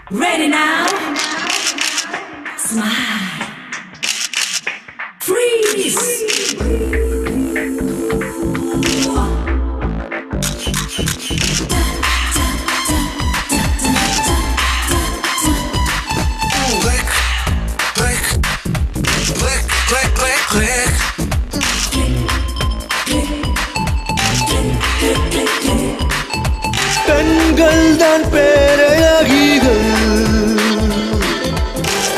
Ready now? Smile. Freeze. பெண்கள் தான் பேரழகிகள்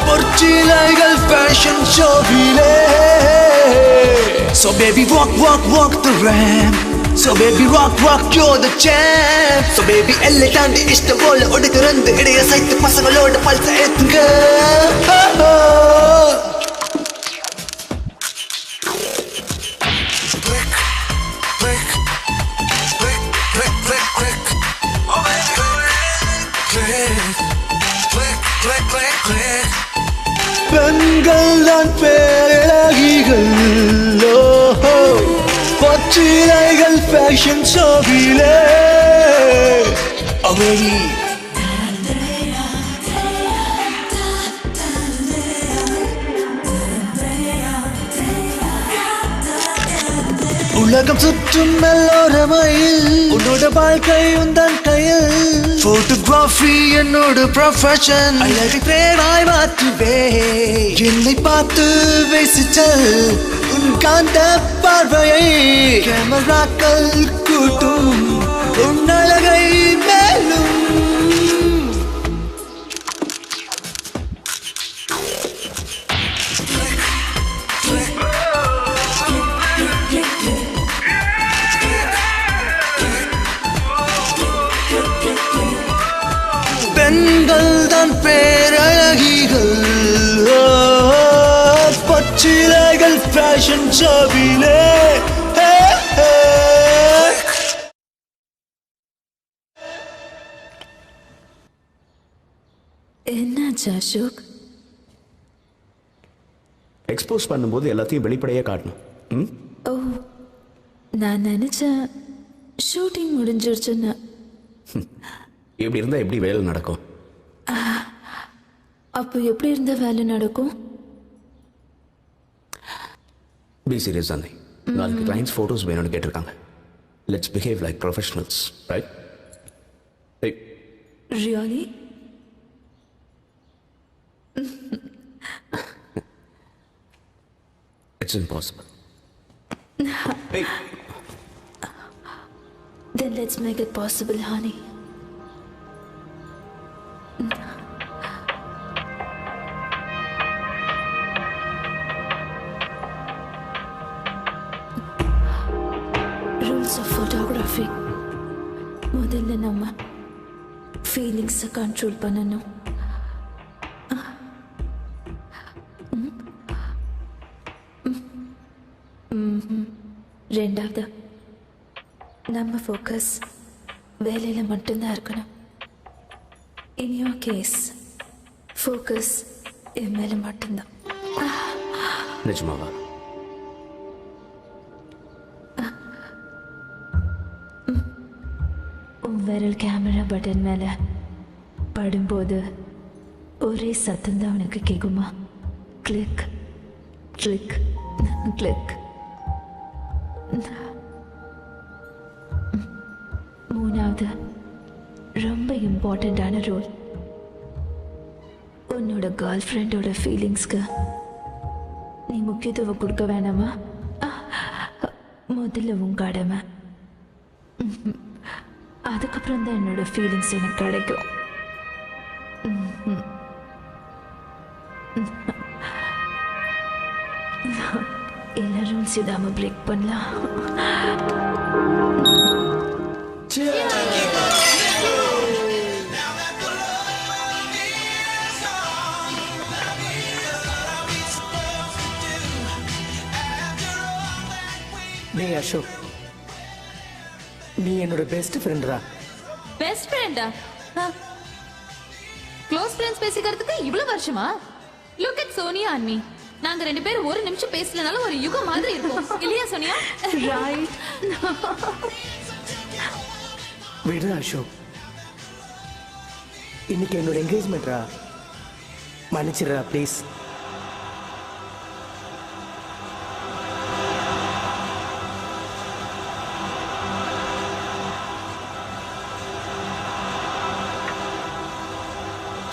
பொற்சிலைகள் fashion ஷோவிலே. So baby walk walk walk the ramp. So baby rock rock you're the champ. So baby எல்லை தாண்டி இஷ்டம் போல ஒடுக்கிறந்து இடைய சைத்து பசங்களோட பல்ச ஏத்துங்க. பெண்கள் தான் பேரழகிகள் பொற்றிலைகள் ஃபேஷன் ஷோவிலே. உலகம் சுற்றும் எல்லோரமையில் உன்னோட வாழ்க்கை உந்தன் கையில். போட்டோகிராஃபி என்னோட ப்ரொஃபஷன். அழகை பேராய் மாற்றுவே என்னை பார்த்து பேசிச்சல் உன் காந்த பார்வையை கேமராக்கள் கூட்டும் உன் அழகை மேலும். பெண்கள் தான் பேரழகிகள் பொற்றிலைகள் ஃபேஷன் ஷோவிலே. என்னாச்சு அசோக்? எக்ஸ்போஸ் பண்ணும்போது எல்லாத்தையும் வெளிப்படையாக காட்டணும். ஓ, நான் நினைச்சேன் ஷூட்டிங் முடிஞ்சிருச்சுன்னு. இப்படி இருந்தால் எப்படி வேலை நடக்கும்? அப்போ எப்படி இருந்த வேலை நடக்கும்? பி சீரியஸ் தானே. நாளைக்கு கிளைண்ட்ஸ் ஃபோட்டோஸ் வேணும்னு கேட்டிருக்காங்க. Let's behave like professionals, right? Really? It's impossible. Hey. Then let's make it possible, honey. Rules of photography. முதல்ல நம்ம ஃபீலிங்ஸை கண்ட்ரோல் பண்ணணும். ரெண்டாவது நம்ம ஃபோக்கஸ் வேலையில் மட்டும்தான் இருக்கணும். இன் யோர் கேஸ் ஃபோக்கஸ் என் மேலே மட்டும்தான். நிஜமாவா? உன் விரல் கேமரா பட்டன் மேலே படும்போது ஒரே சத்தம்தான் உனக்கு கேட்குமா? Click click click. மூணாவது ரொம்ப இம்பார்ட்டண்ட்டான ரோல். உன்னோட கேர்ள் ஃப்ரெண்டோட ஃபீலிங்ஸ்க்கு நீ முக்கியத்துவம் கொடுக்க வேணாமா? முதல்ல உன் கடமை. அதுக்கப்புறம் தான் என்னோட ஃபீலிங்ஸ் எனக்கு கிடைக்கும். எல்லா ரூல்ஸ் இதாம பிரேக் பண்ணலாம். நீ அசோக், நீ என்னோட பெஸ்ட் ஃப்ரெண்டா? பெஸ்ட் ஃப்ரெண்டா? க்ளோஸ் ஃப்ரெண்ட்ஸ் பேசிக்கிறதுக்கு இவ்வளவு வருஷமா? Look at Sonia and me. நாங்க ரெண்டு பேரும் ஒரு நிமிஷம் பேசலனாலும் ஒரு யுகம் மாதிரி இருக்கும். இல்லையா சோனியா? ரைட். விடு அசோக், இன்னைக்கு என்னோட என்கேஜ்மெண்ட்ரா, மன்னிச்சிடுறா ப்ளீஸ்.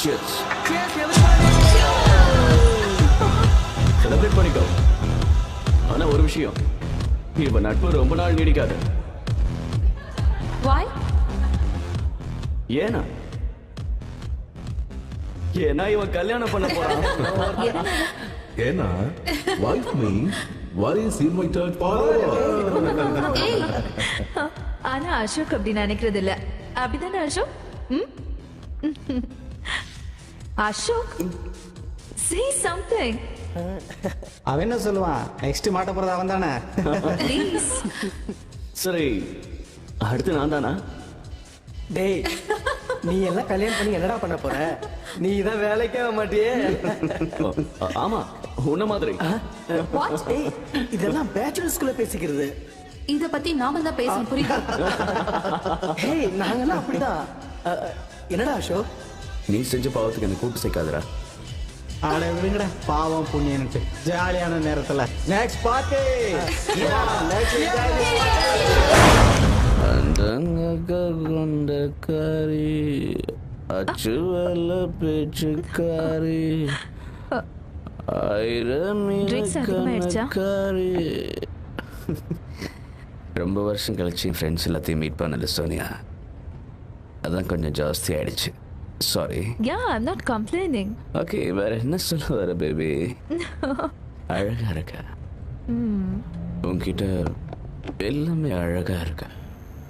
Cheers. செலிப்ரேட் பண்ணிக்கோ. ஆனா ஒரு விஷயம், இப்ப நட்பு ரொம்ப நாள் நீடிக்காது. வாய் ஏன்னா இவன் கல்யாணம் பண்ண போறான். ஏன்னா wife means worries in my third power. ஆனா அசோக் அப்படி நினைக்கிறது இல்ல. அப்படிதானே அசோக்? Ashok, say something. அவன் என்ன சொல்லுவான்? நெக்ஸ்ட் மாட்ட போறது அவன் தானே. Please. சரி, அடுத்து நான் தானா? டேய், நீ எல்லாம் கல்யாணம் பண்ணி என்னடா பண்ண போற? நீ தான் வேலைக்கே ஆக மாட்டியே. ஆமா, உன்ன மாதிரி. டேய், இதெல்லாம் பேச்சுலர்ஸ்குள்ள பேசிக்கிறது. இத பத்தி நாம தான் பேசணும், புரியுதா? ஹேய், நாங்கெல்லாம் அப்படிதான். என்னடா அசோக்? நீ செஞ்ச பாவத்துக்கு என்ன கூட்டு சேர்க்காதடா. ஆட விடுங்கடா, பாவம் புண்ணியன்ட்டு ஜாலியான நேரத்துல நெக்ஸ்ட் பார்ட்டி. கொண்டக்காரி அச்சுவல்ல பேச்சுக்காரி Drinks அதிகமாயிடுச்சா? ஆயிரமீனக்காரி. ரொம்ப வருஷம் கழிச்சு ஃப்ரெண்ட்ஸ் எல்லாத்தையும் மீட் பண்ணல சோனியா. அதான் கொஞ்சம் ஜாஸ்தி ஆயிடுச்சு. Sorry. Yeah, I'm not complaining. Okay, வேற என்ன சொல்ல வர பேபி? அழகா இருக்க. உன்கிட்ட எல்லாமே அழகா இருக்க.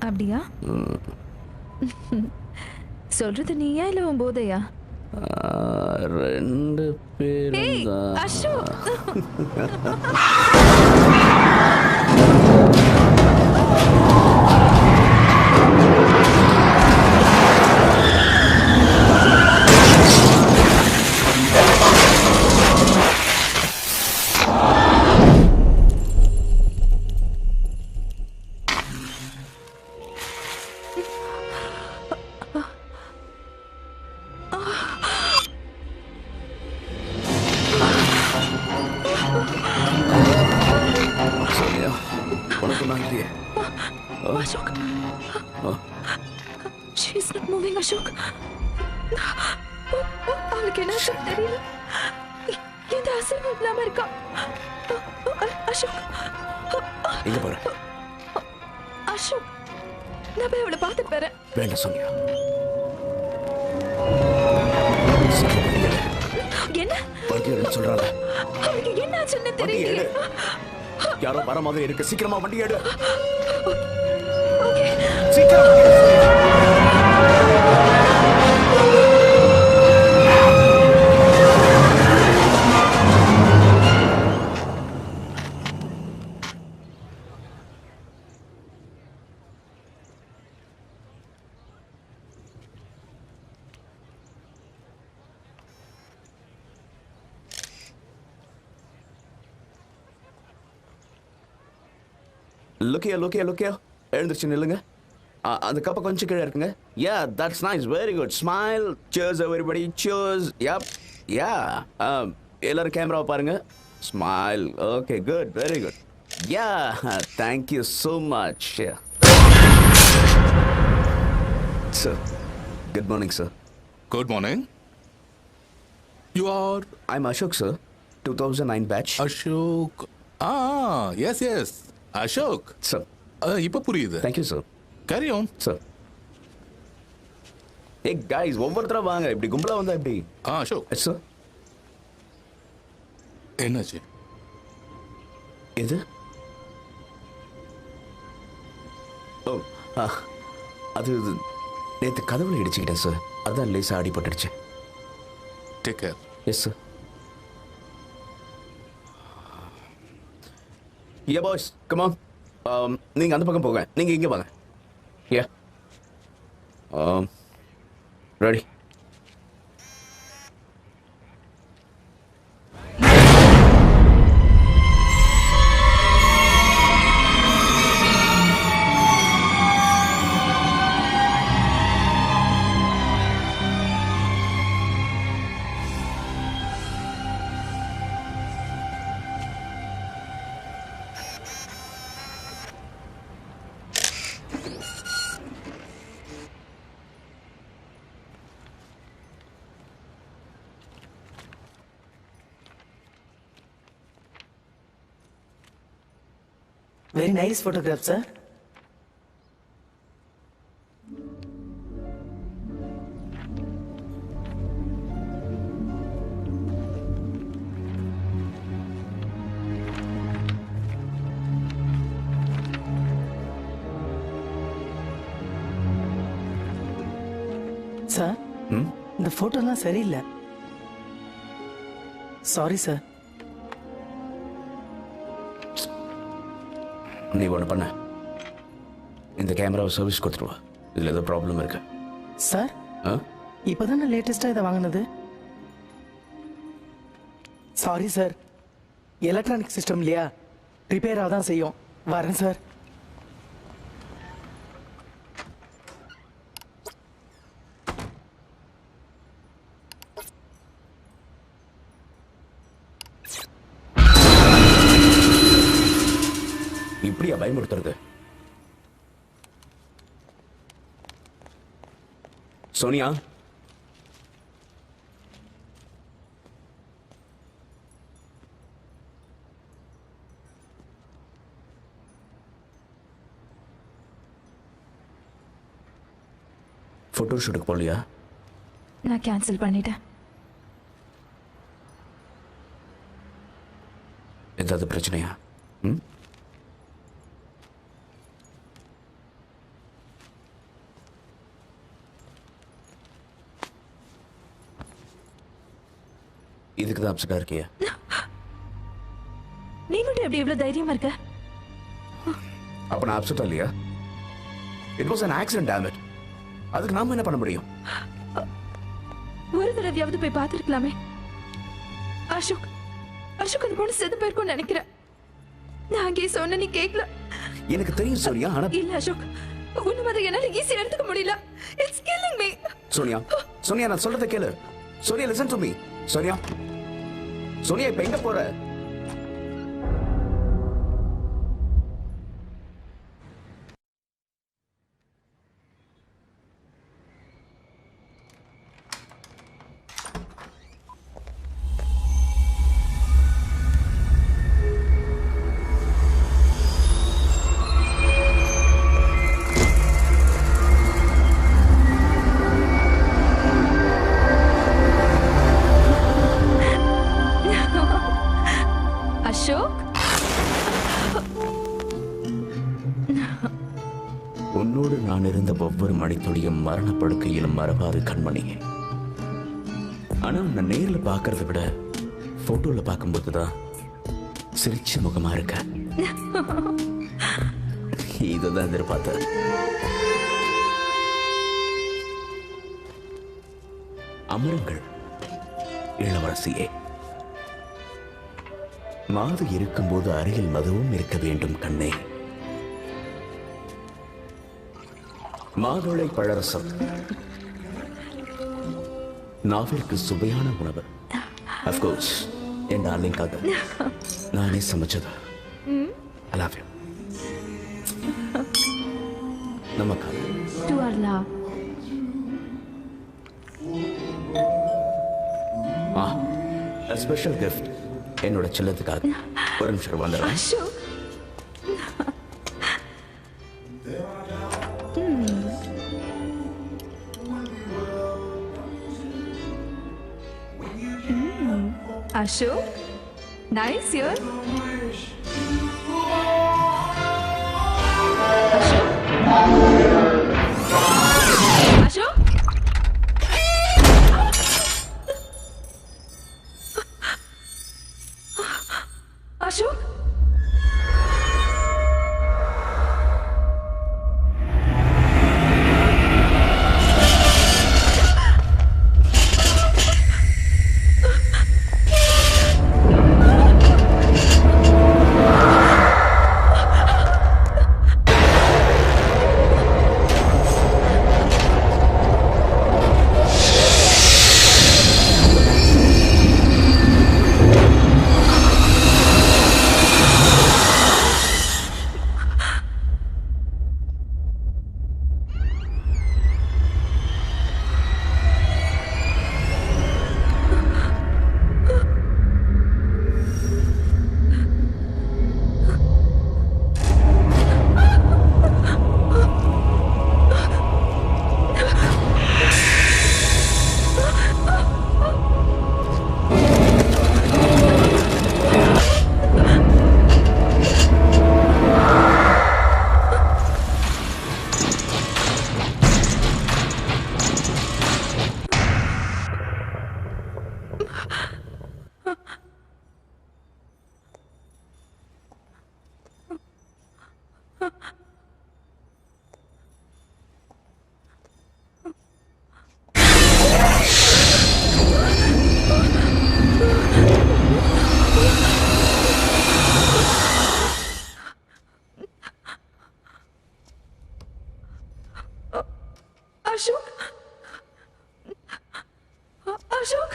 அப்படியா? சொல்றது நீயா இல்ல உன் போதையா? ரெண்டு பேரும் தான். அசோக், சோனியா, உனக்கு நான் இல்லையே. Ashok. She's not moving, Ashok. அவளுக்கு என்ன தெரியல. இந்த அசைவு இல்லாம இருக்கா. அசோக், எங்க போற? அசோக், நான் போய் அவளை பார்த்துட்டு வரேன். வேண்டாம் சோனியா. என்ன வண்டி எடுன்னு சொல்றாங்க. அவளுக்கு என்ன ஆச்சுன்னு வண்டி எடு. தெரியல. யாரோ வர மாதிரி இருக்கு. சீக்கிரமா வண்டி எடு. ஓகே. சீக்கிரம். லுக்கியா எழுந்திருச்சு நில்லுங்க. அந்த கப்பை கொஞ்சம் கீழே இருக்குங்க. Yeah, that's nice, very good. Smile. Cheers everybody, cheers. Yup, yeah. எல்லாரும் கேமராவை பாருங்க. Smile. Okay, good, very good. Yeah, thank you so much. Sir, good morning sir. Good morning. You are I'm Ashok sir, 2009 batch. Ashok. Yes. Ashok. Sir, இப்ப புரியுது. Thank you sir. Carry on. Sir. Hey guys, ஒவ்வொருத்தரா வாங்க. இப்படி கும்பலா வந்தா எப்படி? Ashok. Sir, என்னாச்சு? எது? ஓ, அது நேற்று கதவுல இடிச்சுக்கிட்டேன் சார். அதான் லேசாக அடிபட்டுடுச்சு. Take care. Yes sir. Yeah boys, come on. நீங்கள் அந்த பக்கம் போங்க, நீங்கள் இங்கே வாங்க. Yeah, ready. Very nice photograph sir. Sir இந்த போட்டோலாம் சரியில்லை. Sorry sir. நீ ஒன்று பண்ண, இந்த கேமராவை சர்வீஸ் கொடுத்துருவா. இதில் ஏதோ ப்ராப்ளம் இருக்கு. சார் இப்போதானே லேட்டஸ்டாக இதை வாங்கினது. சாரி சார், எலக்ட்ரானிக் சிஸ்டம் இல்லையா, ரிப்பேராக தான் செய்யும். வரேன் சார். இப்படியா பயமுறுத்துறது? சோனியா, போட்டோ ஷூட்டுக்கு போகலையா? நான் கேன்சல் பண்ணிட்டேன். ஏதாவது பிரச்சனையா? ம், இதுக்கு தான் அப்செட்டா இருக்கியா? நீ மட்டும் எப்படி இவ்வளவு தைரியமா இருக்க? அப்ப நான் அப்செட்டா இல்லையா? It was an accident, damn it. அதுக்கு நாம என்ன பண்ண முடியும்? ஒரு தடவையாவது போய் பார்த்துருக்கலாமே. அசோக் அசோக் அந்த பொண்ணு செத்து போயிருக்கும்னு நினைக்கிறேன். நான் அங்கே சொன்ன நீ கேட்கல. எனக்கு தெரியும் சோனியா, ஆனா இல்ல அசோக், உன்ன மாதிரி என்னால ஈஸியா எடுத்துக்க முடியல. It's killing me. Sonia, Sonia நான் சொல்றதை கேளு. Sonia listen to me. Sonia, Sonia இப்ப எங்க போற? அசோக், உன்னோடு நான் இருந்த ஒவ்வொரு மணித்துளியும் மரணப்படுக்கையிலும் மறவாது கண்மணி. ஆனா உன்னை நேர்ல பார்க்கறத விட போட்டோல பார்க்கும்போதுதான் சிரிச்ச முகமா இருக்க. இதுதான் எதிர்பார்த்த. அமருங்கள் இளவரசியே. மாது இருக்கும்போது அருகில் மதுவும் இருக்க வேண்டும் கண்ணே. மாதுளை பழரசம் நாவிற்கு சுவையான உணவு. அஃப்கோர்ஸ் என் டார்லிங்காக நானே சமைச்சது. I love you. நமக்காக. to our love. A special gift என்னோட செல்லத்துக்காக. ஒரு நிமிஷம் வந்துடுறேன். Ashok, Ashok, nice here. Ashok, Ashok, Ashok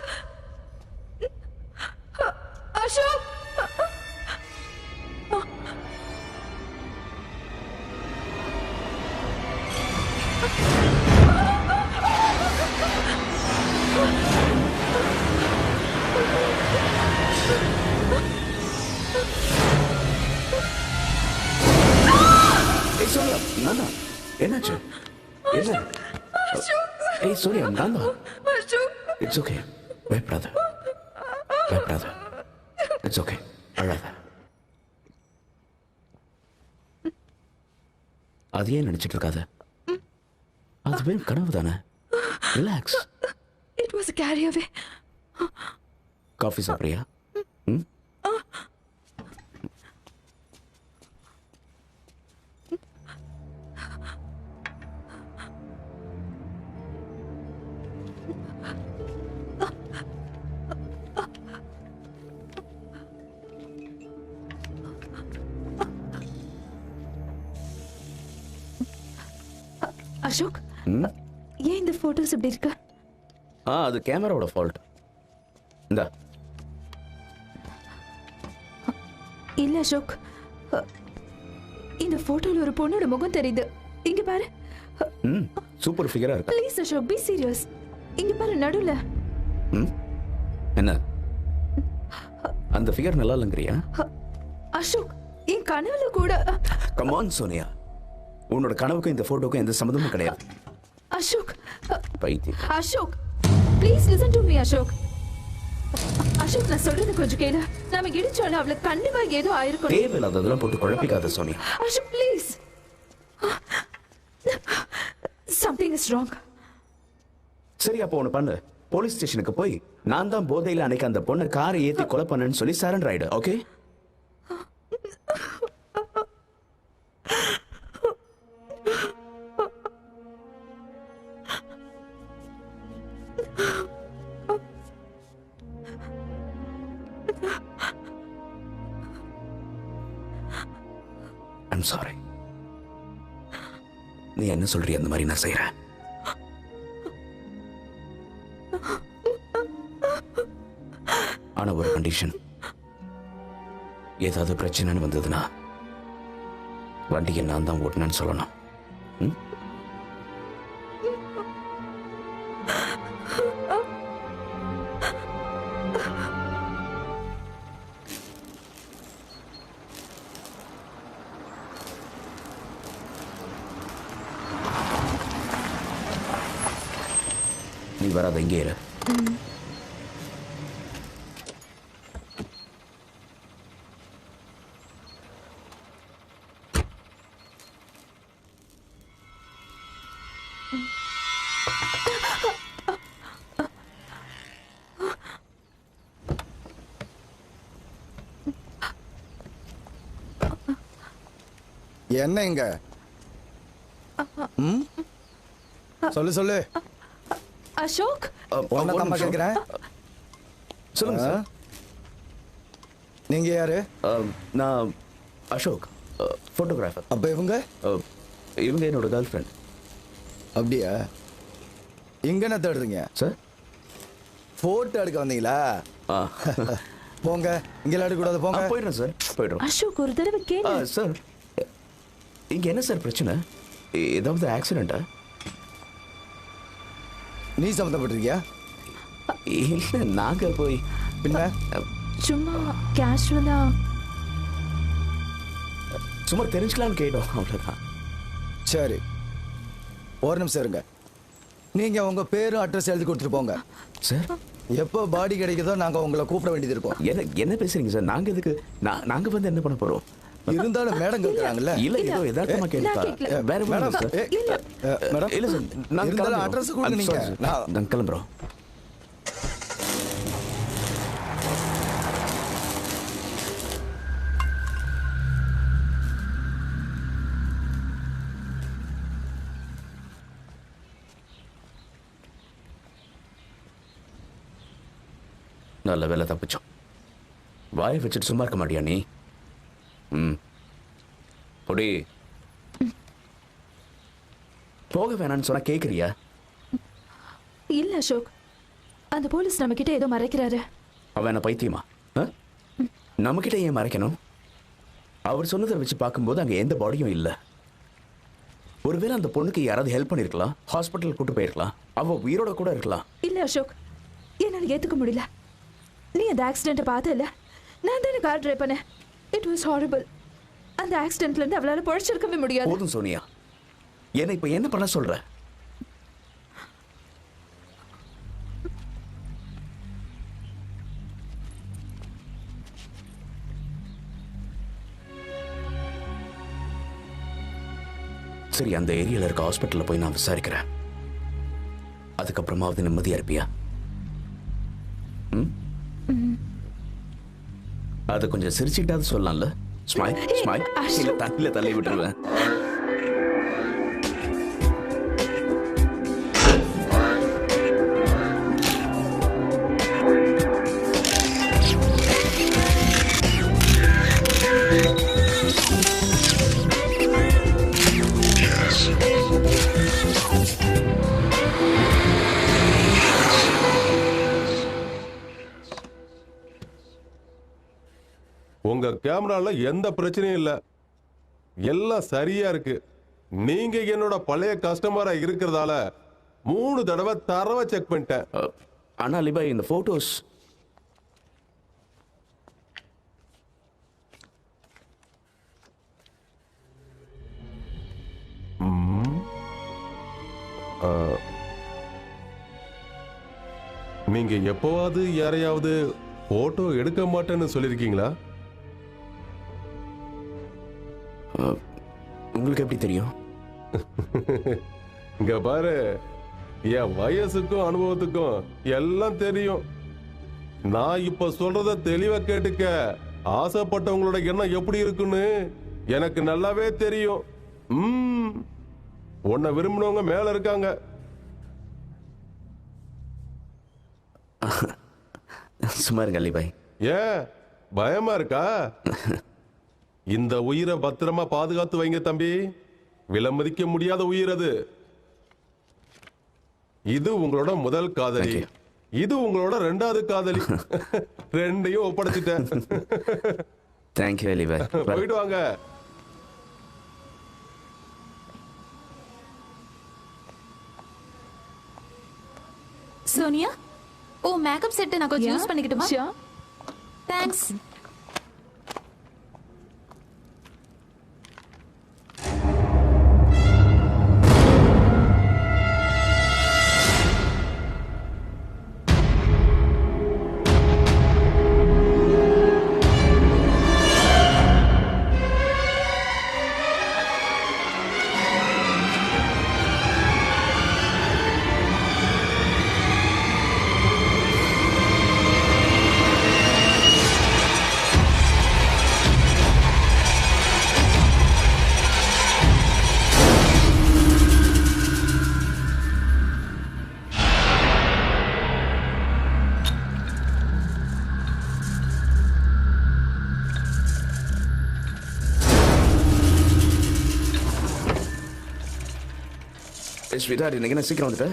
Ashok Sonia நானா என்னாச்சு என்ன ஏய் சோனியா நானா இட்ஸ் ஓகே பயப்படாத பயப்படாத இட்ஸ் ஓகே அழாத அது ஏன் நினைச்சிட்டு இருக்காத அது வெறும் கனவு தானே relax it was carry away coffee சாப்பிட்றியா ம் அசோக் ஏன் இந்த போட்டோஸ் இப்படி இருக்கு அது கேமராவோட ஃபால்ட் இந்தா இல்ல அசோக் இந்த போட்டோல ஒரு பொண்ணோட முகம் தெரியுது இங்க பாரு சூப்பர் ஃபிகரா இருக்கு ப்ளீஸ் அசோக் பி சீரியஸ் இங்க பாரு நடுவுல என்ன அந்த ஃபிகர் நல்லா இல்லைங்கிறியா அசோக் என் கனவுல கூட கம் ஆன் சோனியா உன்னோட கனவுக்கும் இந்த போட்டோக்கும் எந்த சம்மந்தமும் கிடையாது அசோக் பைத்தியம் Ashok please listen to me Ashok Ashok நான் சொல்றது கொஞ்சம் கேளு நாம இடிச்சோல அவளுக்கு கண்டிப்பா ஏதோ ஆயிருக்கும் தேவையில்லாததெல்லாம் போட்டு குழப்பிக்காத Sonia Ashok please something is wrong சரி அப்போ ஒன்று பண்ணு போலீஸ் ஸ்டேஷனுக்கு போய் நான் தான் போதையில் அன்னைக்கு அந்த பொண்ணை காரை ஏற்றி கொலை பண்ணேன்னு சொல்லி சரண்டர் ஆயிடு ஓகே ஐம் சாரி நீ என்ன சொல்றிய அந்த மாதிரி நான் செய்யறேன் ஆனா ஒரு கண்டிஷன் ஏதாவது பிரச்சனைன்னு வந்ததுன்னா வண்டியை நான் தான் ஓட்டினேன்னு சொல்லணும் நீ வராத இங்கே இரு என்ன இங்க சொல்லு சொல்லு அசோக் உன்னை தான் கேட்கிறேன் சொல்லுங்க சார் நீங்க யாரு நான் அசோக் ஃபோட்டோகிராஃபர் அப்ப இவங்க இவங்க என்னோட கேர்ள் ஃப்ரெண்ட் அப்படியா இங்க என்ன தேடுறீங்க சார் போட்டோ எடுக்க வந்தீங்களா போங்க இங்க எடுக்கக்கூடாது போங்க போயிடுறேன் சார் போயிடுறோம் அசோக் ஒரு தடவை கேளு சார் இங்க என்ன சார் பிரச்சனை ஏதாவது ஆக்சிடென்ட்டா நீ சம்மந்தப்பட்டிருக்கியா இல்ல நாங்க போய் பின்ன சும்மா கேஷுவலா சும்மா தெரிஞ்சுக்கலாம்னு கேட்டோம் அவ்வளவுதான் சரி ஒரு நிமிஷம் இருங்க நீங்க உங்க பேரும் அட்ரஸ் எழுதி கொடுத்துட்டு போங்க சார் எப்போ பாடி கிடைக்குதோ நாங்க உங்களை கூப்பிட வேண்டியது இருக்கும் என்ன பேசுறீங்க சார் நாங்க எதுக்கு நாங்க வந்து என்ன பண்ண போறோம் இருந்தாலும் மேடம் கேட்கறாங்கல்ல இல்ல ஏதோ யதார்த்தமா கேட்டா வேற மேடம் சார் மேடம் இல்ல சார் நாங்க இருந்தாலும் அட்ரஸ் கொடுங்க நீங்க நாங்க கிளம்புறோம் நல்ல வேலை தப்பிச்சோம் வாயை வச்சுட்டு சும்மா இருக்க மாட்டியா நீ பொடி போக வேணான்னு சொன்னா கேக்குறியா இல்ல அசோக் அந்த போலீஸ் நம்ம கிட்ட ஏதோ மறைக்கிறாரு. அவன் என்ன பைத்தியமா? நம்ம கிட்ட ஏன் மறைக்கணும்? அவர் சொன்னதை வச்சு பார்க்கும்போது அங்க எந்த பாடியும் இல்லை. ஒருவேளை அந்த பொண்ணுக்கு யாராவது ஹெல்ப் பண்ணிருக்கலாம், ஹாஸ்பிட்டல் கூட்டு போயிருக்கலாம், அவ உயிரோட கூட இருக்கலாம். இல்ல அசோக், என்னால ஏத்துக்க முடியல. நீ அந்த ஆக்சிடென்ட்டை பார்த்த இல்ல? நான் தானே கார் டிரைவ் பண்ணேன். It was horrible. அந்த ஆக்சிடென்ட்ல இருந்து அவளால பொழைச்சிருக்கவே முடியாது. போதும் சோனியா, என்ன இப்ப என்ன பண்ண சொல்ற? சரி, அந்த ஏரியால இருக்க ஹாஸ்பிட்டல்ல போய் நான் விசாரிக்கிறேன். அதுக்கப்புறமாவது நிம்மதியா இருப்பியா? அது கொஞ்சம் சிரிச்சுக்கிட்டாவது சொல்லலாம்ல. Smile smile. இல்ல தண்ணியில தள்ளி விட்டுருவேன். உங்க கேமரால எந்த பிரச்சனையும் இல்ல, எல்லாம் சரியா இருக்கு. நீங்க என்னோட பழைய கஸ்டமரா இருக்கிறதால 3 தடவை தரவை செக் பண்ணிட்டேன். ஆனா லிபாய், இந்த போட்டோஸ் நீங்க எப்பவாவது யாரையாவது போட்டோ எடுக்க மாட்டேன்னு சொல்லிருக்கீங்களா? உங்களுக்கு எப்படி தெரியும்? இங்க பாரு, என் வயசுக்கும் அனுபவத்துக்கும் எல்லாம் தெரியும். நான் இப்ப சொல்றத தெளிவா கேட்டுக்க. ஆசைப்பட்டவங்களோட எண்ணம் எப்படி இருக்குன்னு எனக்கு நல்லாவே தெரியும். உன்னை விரும்பினவங்க மேல இருக்காங்க. சும்மா இருங்க அலிபாய். ஏன் பயமா இருக்கா? இந்த உயிரை பத்திரமா பாதுகாத்து வைங்க தம்பி. விலமதிக்க முடியாத உயிர் அது. இது உங்களோட முதல் காதலி, இது உங்களோட 2வது காதலி. ரெண்டையும் ஒப்படைச்சிட்டேன். தேங்க்யூ அலிபாய். போயிட்டு வாங்க. சோனியா, ஓ மேக்கப் செட் நான் கொஞ்சம் யூஸ் பண்ணிக்கிட்டுமா? தேங்க்ஸ். ஸ்வீட்டார், இன்னைக்கு என்ன சீக்கிரம் வந்துட்ட?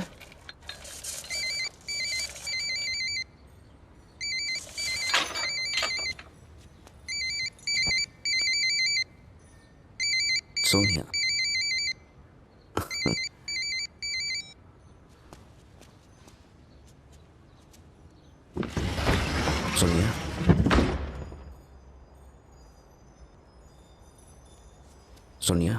சோனியா, சோனியா, சோனியா,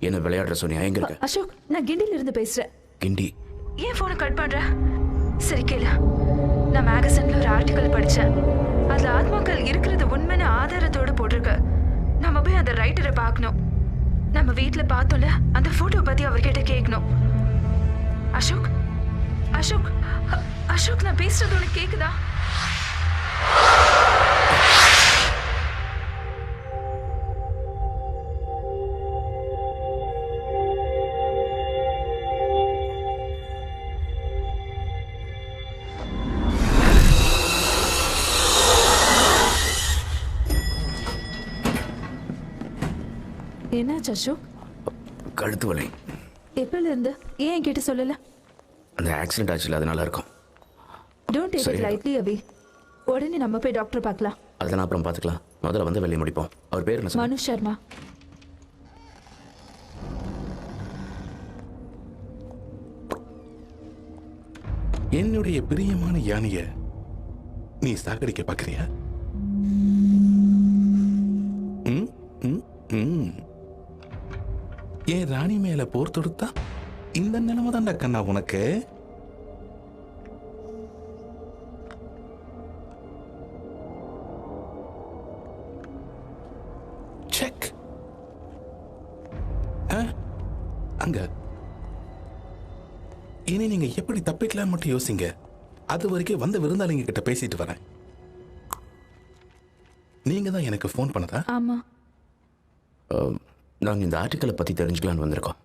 என்ன விளையாடுற சோனியா? எங்க இருக்க? அசோக், நான் கிண்டில இருந்து பேசுறேன். கிண்டி? ஏன் போனை கட் பண்ற? சரி கேளு, நான் மேகசின்ல ஒரு ஆர்டிகல் படிச்சேன். அதுல ஆத்மாக்கள் இருக்கிறது உண்மையான ஆதாரத்தோட போட்டிருக்கு. நம்ம போய் அந்த ரைட்டரை பார்க்கணும். நம்ம வீட்டுல பார்த்தோம்ல அந்த போட்டோ பத்தி அவர்கிட்ட கேட்கணும். அசோக், அசோக், அசோக், நான் பேசுறது உனக்கு கேக்குதா? என்னாச்சு அசோக்? கழுத்து வலி. எப்பல இருந்து? ஏன் என்கிட்ட சொல்லல? அந்த ஆக்சிடென்ட் ஆச்சுல, அதனால இருக்கும். டோன்ட் டேக் இட் லைட்லி அபி. உடனே நம்ம போய் டாக்டர் பார்க்கலாம். அதெல்லாம் அப்புறம் பார்த்துக்கலாம். முதல்ல வந்து வேலையை முடிப்போம். அவர் பேர் என்ன? மனு சர்மா. என்னுடைய பிரியமான யானைய நீ சாகடிக்க பார்க்கறியா? என் ராணி மேல போர் தொடுத்தா இந்த நிலைமை தான்டா கண்ணா உனக்கு. செக். அங்க இனி நீங்க எப்படி தப்பிக்கலாம் மட்டும் யோசிங்க. அது வரைக்கும் வந்த விருந்தாளிங்க கிட்ட பேசிட்டு வரேன். நீங்க தான் எனக்கு ஃபோன் பண்ணதா? ஆமா. நாங்கள் இந்த ஆர்டிக்கலை பற்றி தெரிஞ்சுக்கலான்னு வந்திருக்கோம்.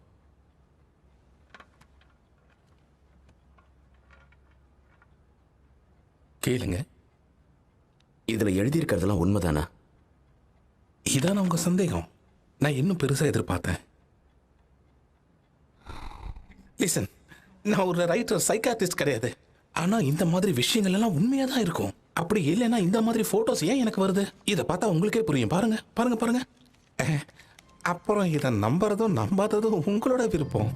கேளுங்க. இதில் எழுதியிருக்கிறதெல்லாம் உண்மைதானா? இதான உங்க சந்தேகம்? நான் இன்னும் பெருசா எதிர்பார்த்தேன். லிசன், நான் ஒரு ரைட்டர், சைக்காட்ரிஸ்ட் கிடையாது. ஆனா இந்த மாதிரி விஷயங்கள் எல்லாம் உண்மையா தான் இருக்கும். அப்படி இல்லைன்னா இந்த மாதிரி போட்டோஸ் ஏன் எனக்கு வருது? இதை பார்த்தா உங்களுக்கே புரியும். பாருங்க பாருங்க பாருங்க. அப்புறம் இதை நம்புறதும் நம்பாததும் உங்களோட விருப்பம்.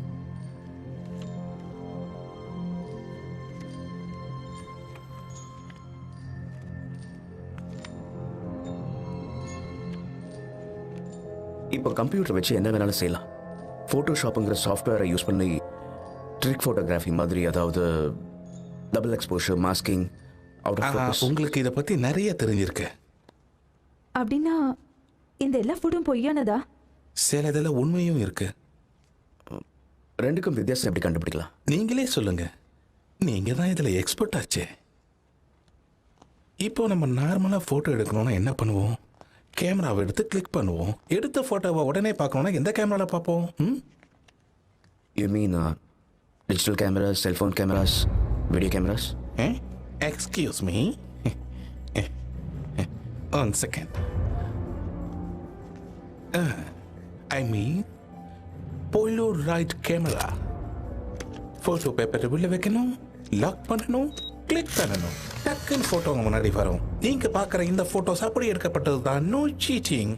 இப்போ கம்ப்யூட்டர் வச்சு என்ன வேணாலும் செய்யலாம். ஃபோட்டோஷாப்புங்கிற சாஃப்ட்வேரை யூஸ் பண்ணி ட்ரிக் ஃபோட்டோகிராஃபி மாதிரி, அதாவது double exposure, masking, out of focus. உங்களுக்கு இதை பத்தி நிறைய தெரிஞ்சிருக்கு. அப்படின்னா இந்த எல்லா ஃபோட்டோவும் பொய்யானதா? சில இதில் உண்மையும் இருக்கு. ரெண்டுக்கும் வித்தியாசம் எப்படி கண்டுபிடிக்கலாம்? நீங்களே சொல்லுங்க. நீங்க தான் இதில் எக்ஸ்பர்ட் ஆச்சே. இப்போ நம்ம நார்மலாக ஃபோட்டோ எடுக்கணும்னா என்ன பண்ணுவோம்? கேமராவை எடுத்து கிளிக் பண்ணுவோம். எடுத்த ஃபோட்டோவை உடனே பார்க்கணும்னா எந்த கேமராவில் பார்ப்போம்? You mean digital cameras, cellphone cameras, video cameras? Excuse me, one second. I mean Polaroid camera. Photo பேப்பரை உள்ள வைக்கணும், லாக் பண்ணணும், கிளிக் பண்ணணும், டக்குன்னு ஃபோட்டோ முன்னாடி வரும். நீங்க பார்க்குற இந்த ஃபோட்டோஸ் அப்படி எடுக்கப்பட்டது தான். No seating.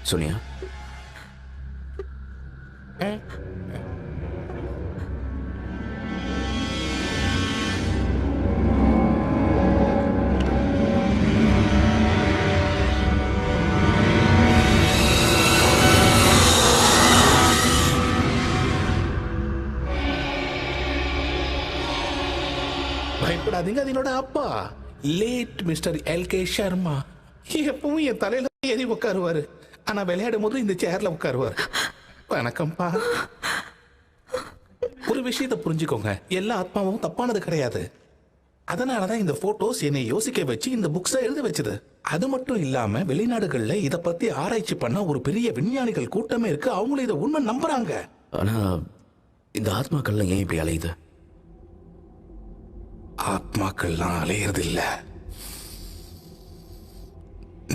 சோனியா, பயப்படாதீங்க. அது என்னோட அப்பா, லேட் மிஸ்டர் எல்.கே. சர்மா. எப்பவும் என் தலையில ஏறி உட்காருவாரு. ஆனா விளையாடும் போது இந்த சேர்ல உட்காருவாரு. வணக்கம்ப்பா. ஒரு விஷயத்தை புரிஞ்சுக்கோங்க, எல்லா ஆத்மாவும் தப்பானது கிடையாது. அதனாலதான் இந்த போட்டோஸ் என்னை யோசிக்க வச்சு இந்த புக்ஸை எழுத வச்சது. அது மட்டும் இல்லாம வெளிநாடுகள்ல இத பத்தி ஆராய்ச்சி பண்ண ஒரு பெரிய விஞ்ஞானிகள் கூட்டமே இருக்கு. அவங்களும் இதை உண்மை நம்புறாங்க. ஆனா இந்த ஆத்மாக்கள்லாம் ஏன் இப்படி அலையுது? ஆத்மாக்கள்லாம் அலையிறது இல்ல,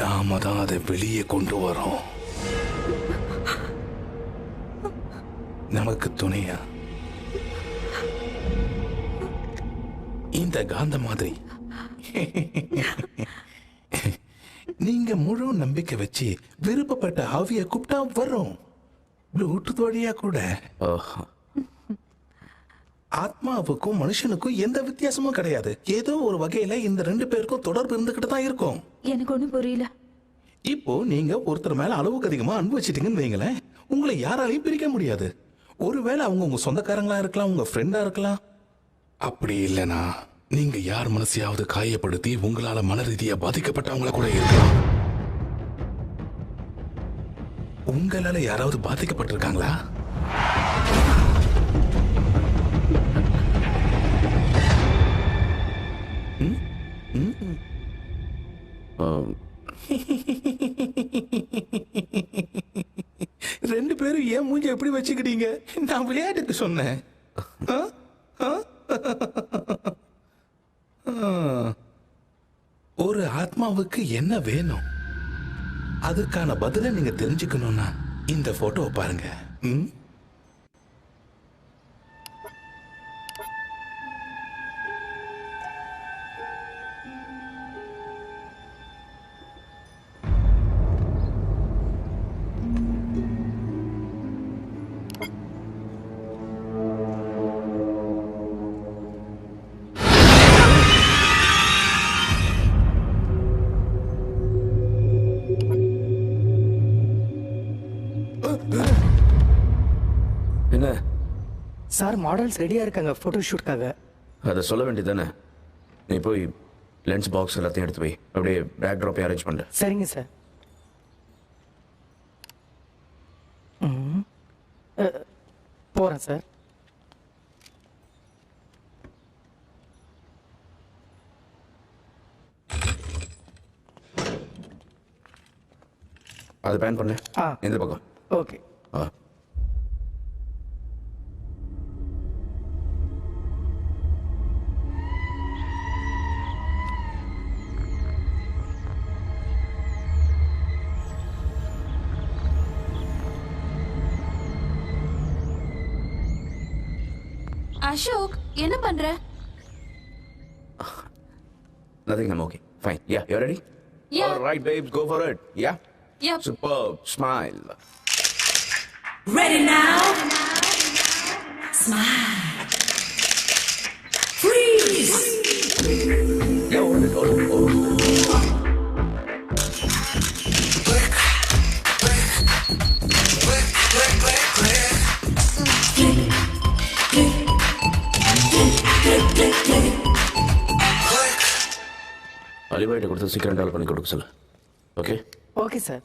நாம தான் அதை வெளியே கொண்டு வரோம். நமக்கு துணையா இந்த காந்த மாதிரி நீங்க முழு நம்பிக்கை வச்சு விருப்பப்பட்ட ஆவிய கூப்பிட்டா வரும். ப்ளூடூத் வழியா கூட. ஆத்மாவுக்கும் மனுஷனுக்கும் எந்த வித்தியாசமும் கிடையாது. ஏதோ ஒரு வகையில இந்த ரெண்டு பேருக்கும் தொடர்பு இருந்துகிட்டு தான் இருக்கும். எனக்கு ஒண்ணும் புரியல. இப்போ நீங்க ஒருத்தர் மேல அளவுக்கு அதிகமா அன்பு வச்சிட்டீங்கன்னு வைங்களேன், உங்களை யாராலையும் பிரிக்க முடியாது. ஒருவேளை அவங்க உங்க சொந்தக்காரங்களா இருக்கலாம், உங்க ஃப்ரெண்டா இருக்கலாம். அப்படி இல்லைனா நீங்க யார் மனசையாவது காயப்படுத்தி உங்களால மன ரீதியா பாதிக்கப்பட்டவங்கள கூட இருக்கலாம். உங்களால யாராவது பாதிக்கப்பட்டிருக்காங்களா? ரெண்டு பேரும் ஏன் மூஞ்ச எப்படி வச்சுக்கிட்டீங்க? நான் விளையாட்டுக்கு சொன்னேன். ஆ? ஆ? ஒரு ஆத்மாவுக்கு என்ன வேணும், அதுக்கான பதிலை நீங்க தெரிஞ்சுக்கணும்னா இந்த போட்டோவை பாருங்க. ம்? என்ன சார் மாடல்ஸ் ரெடியா இருக்காங்க போட்டோ ஷூட்காக. அதை சொல்ல வேண்டியதானே? நீ போய் லென்ஸ் பாக்ஸ் எல்லாத்தையும் எடுத்து போய் அப்படியே பேக் ட்ராப்பை அரேஞ்ச் பண்ணு. சரிங்க சார். போறேன் சார். அதை பேன் பண்ணு. ஆ. இந்த பக்கம். ஓகே. ஆ. அசோக் என்ன பண்ற? Nothing, I'm okay. Fine. Yeah, you ready? Yeah. All right, babes, go for it. Yeah? Yep. Superb. Smile. Ready now? Smile. Freeze! Yeah, hold it, hold it, hold it. அலிபாய்ட்ட கொடுத்து சீக்கிரம் டால் பண்ணி கொடுக்க சொல்லு. Okay? Okay sir.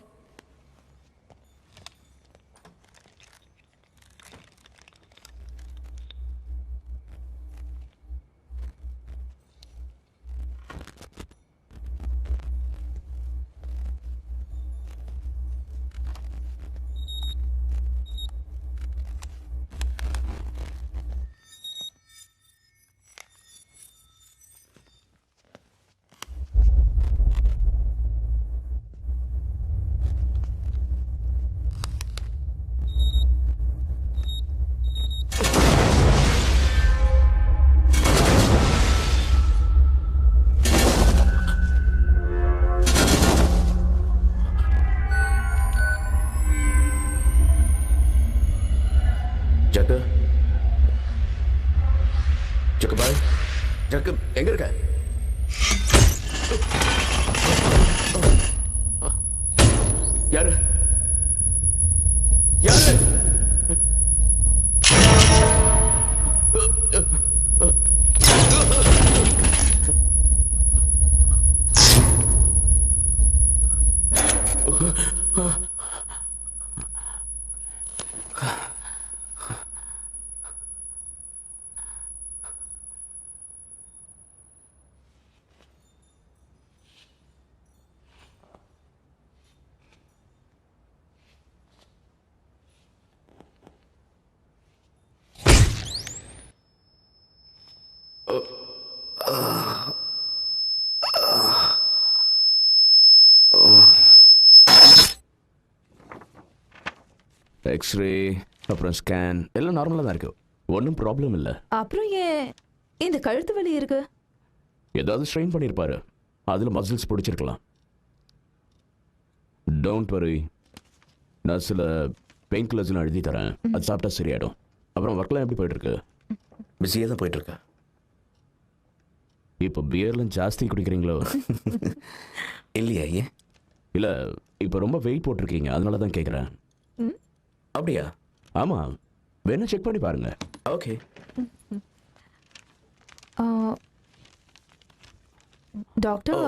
Jaggu Jaggu பாய், ஜக்கு எங்க இருக்க? யாரு யாரு? எக்ஸ்ரே அப்புறம் ஸ்கேன் எல்லாம் நார்மலாக தான் இருக்கு, ஒன்றும் ப்ராப்ளம் இல்லை. அப்புறம் ஏன் இந்த கழுத்து வலி இருக்கு? ஏதாவது ஸ்ட்ரெயின் பண்ணியிருப்பாரு, அதில் மசில்ஸ் பிடிச்சிருக்கலாம். டோன்ட் வரி, நான் சில பெயின் கில்லர்ஸ்லாம் எழுதி தரேன், அது சாப்பிட்டா சரியாயிடும். அப்புறம் ஒர்க்லாம் எப்படி போயிட்டு இருக்கு? பிஸியாக தான் போயிட்டு இருக்கேன். இப்போ பியர்லாம் ஜாஸ்தி குடிக்கிறீங்களோ? இல்லையா? ஏன் இல்லை, இப்போ ரொம்ப வெயிட் போட்டிருக்கீங்க, அதனால தான் கேட்குறேன். அப்படியா? ஆமாம், வேணா செக் பண்ணி பாருங்க. ஓகே. டாக்டர்,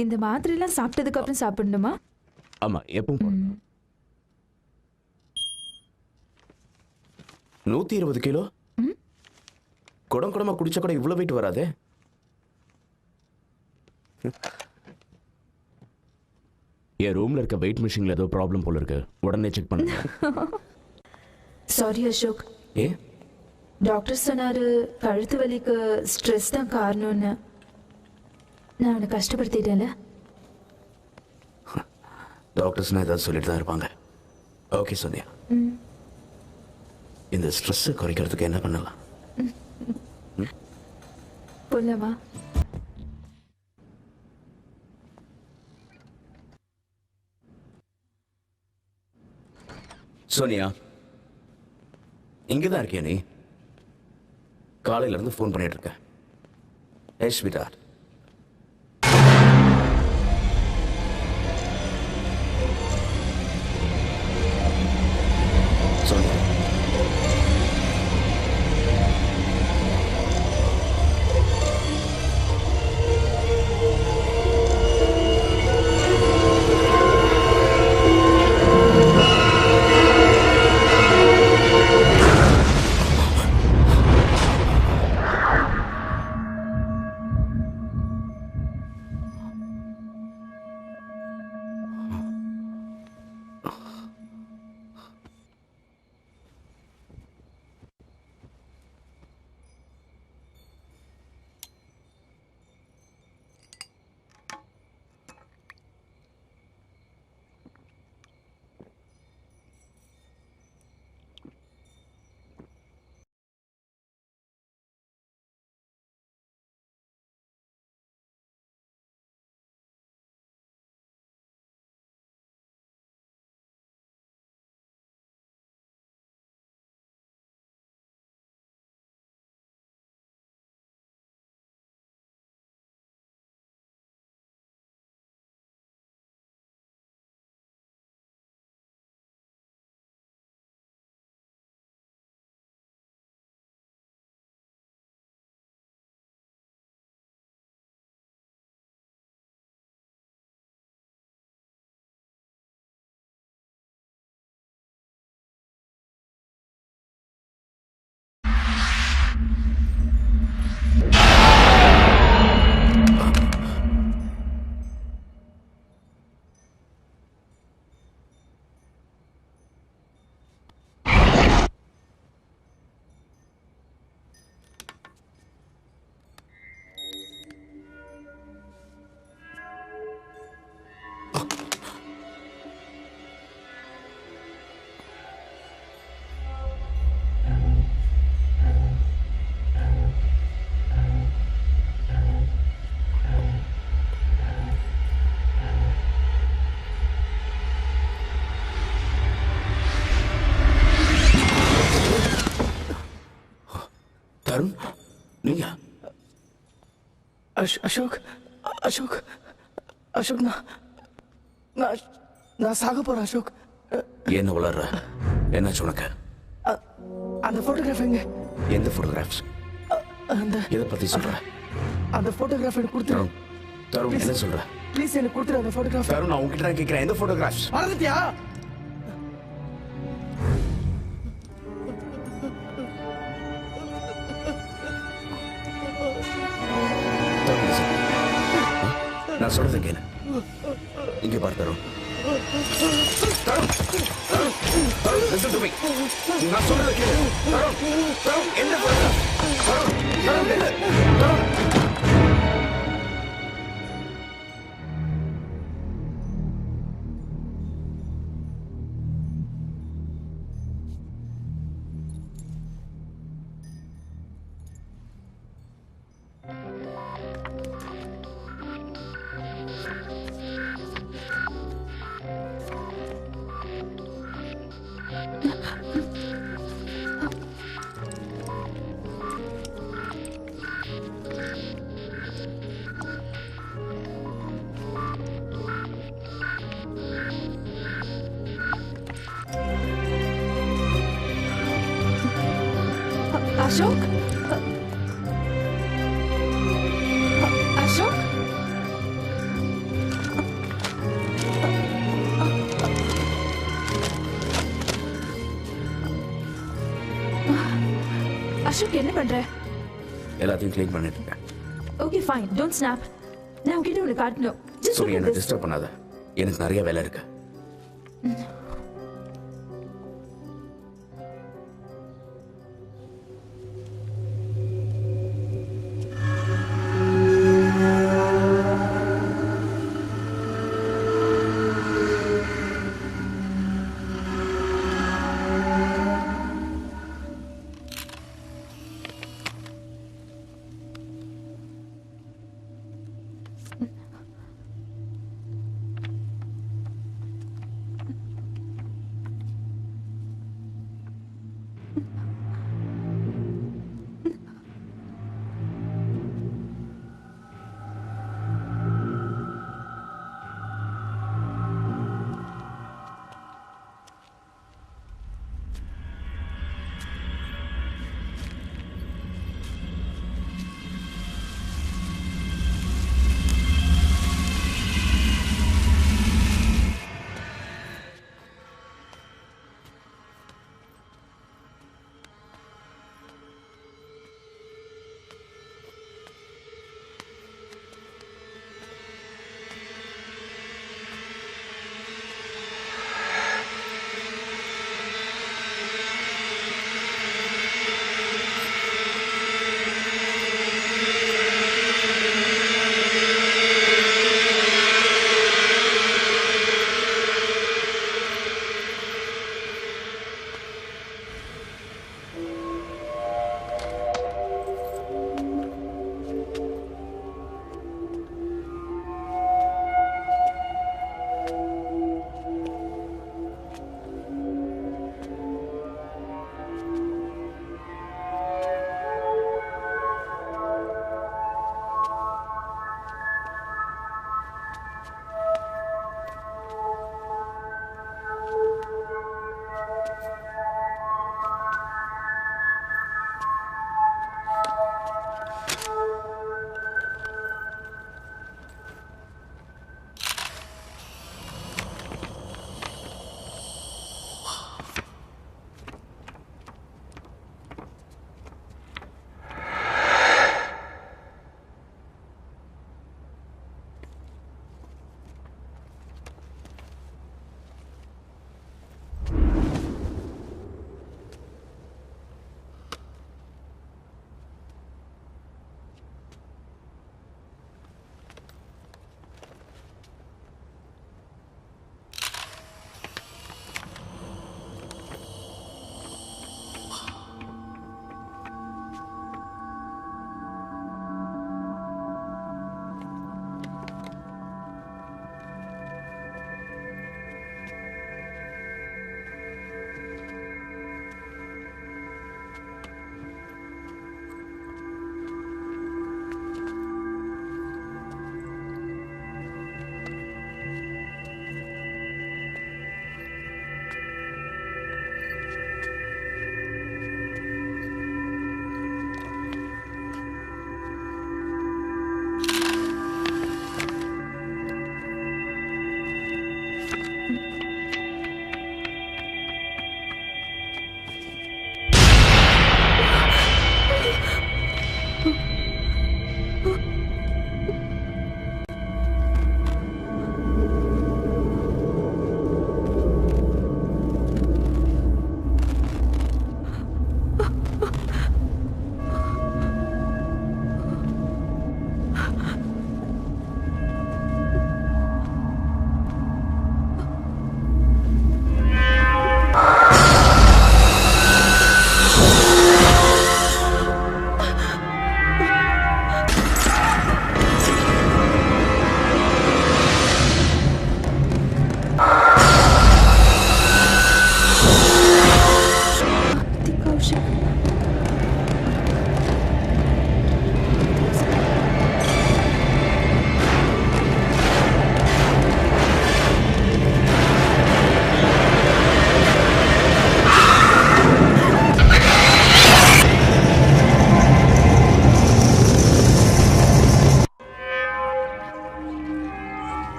இந்த மாத்திரைலாம் சாப்பிட்டதுக்கு அப்புறம் சாப்பிடணுமா? ஆமாம், எப்பவும் 120 கிலோ குடம் குடமா குடிச்சா கூட இவ்வளோ வெயிட் வராதே. என் ரூம்ல இருக்க வெயிட் மிஷின்ல ஏதோ ப்ராப்ளம் போல இருக்கு, உடனே செக் பண்ணுங்க. சாரி அசோக், ஏ டாக்டர் சொன்னாரு கழுத்து வலிக்கு ஸ்ட்ரெஸ் தான் காரணம்னு. நான் அவனை கஷ்டப்படுத்திட்டேன்ல. டாக்டர்ஸ்னா ஏதாவது சொல்லிட்டு தான் இருப்பாங்க. ஓகே சோனியா, இந்த ஸ்ட்ரெஸ் குறைக்கிறதுக்கு என்ன பண்ணலாம்? போலாமா? சோனியா, இங்கதான் இருக்கியா நீ? காலையில இருந்து ஃபோன் பண்ணிட்டு இருக்க. S sweetheart. சோனியா, தருண், நீயா? அசோக் அசோக் அசோக், நான் சாக போறேன் அசோக். என்ன வளர்ற? என்னாச்சு உனக்கு? அந்த போட்டோகிராஃப் எங்க? எந்த போட்டோகிராஃப்ஸ்? அந்த எதை பத்தி சொல்ற? அந்த போட்டோகிராஃப் எனக்கு கொடுத்துரு. தருண், என்ன சொல்ற? ப்ளீஸ் எனக்கு கொடுத்துரு அந்த போட்டோகிராஃப். தருண், நான் உன்கிட்ட தான் கேட்கிறேன், எந்த போட்டோகிராஃப்ஸ்? மறந்துட்டியா? நான் சொல்றது கேளு. இங்க பாரு தருண். Listen to me. நான் சொல்றது கேளு. தருண், என்ன photograph? தருண், என்ன? அசோக், அசோக், அசோக் என்ன பண்ற? எல்லாத்தையும் க்ளீன் பண்ணிட்டு இருக்கேன். Okay fine, don't snap. நான் உன்கிட்ட ஒன்று காட்டணும். சரி, என்ன டிஸ்டர்ப் பண்ணாத. எனக்கு நிறைய வேலை இருக்கு.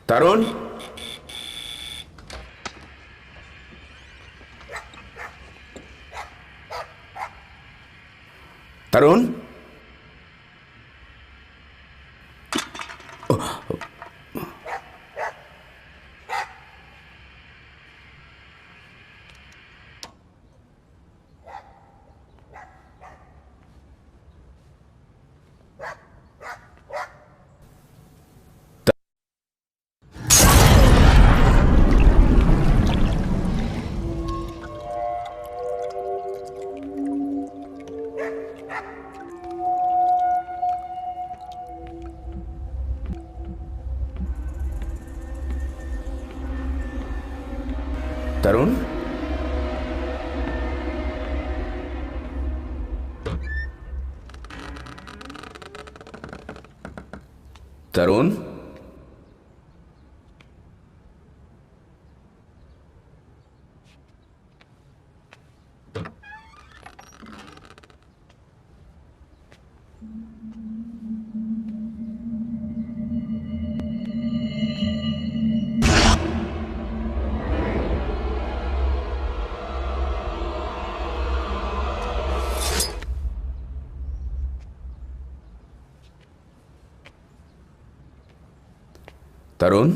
தருண் தருண் தருண் தருண் தருண்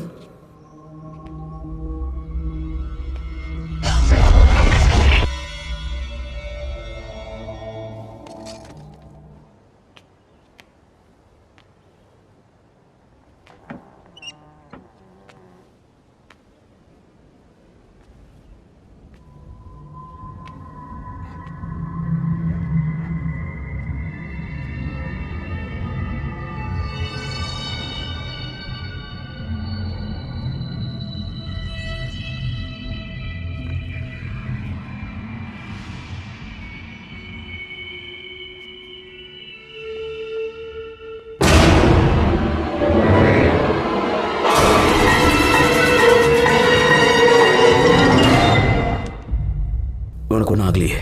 உனக்கு ஒன்றும் ஆகலையே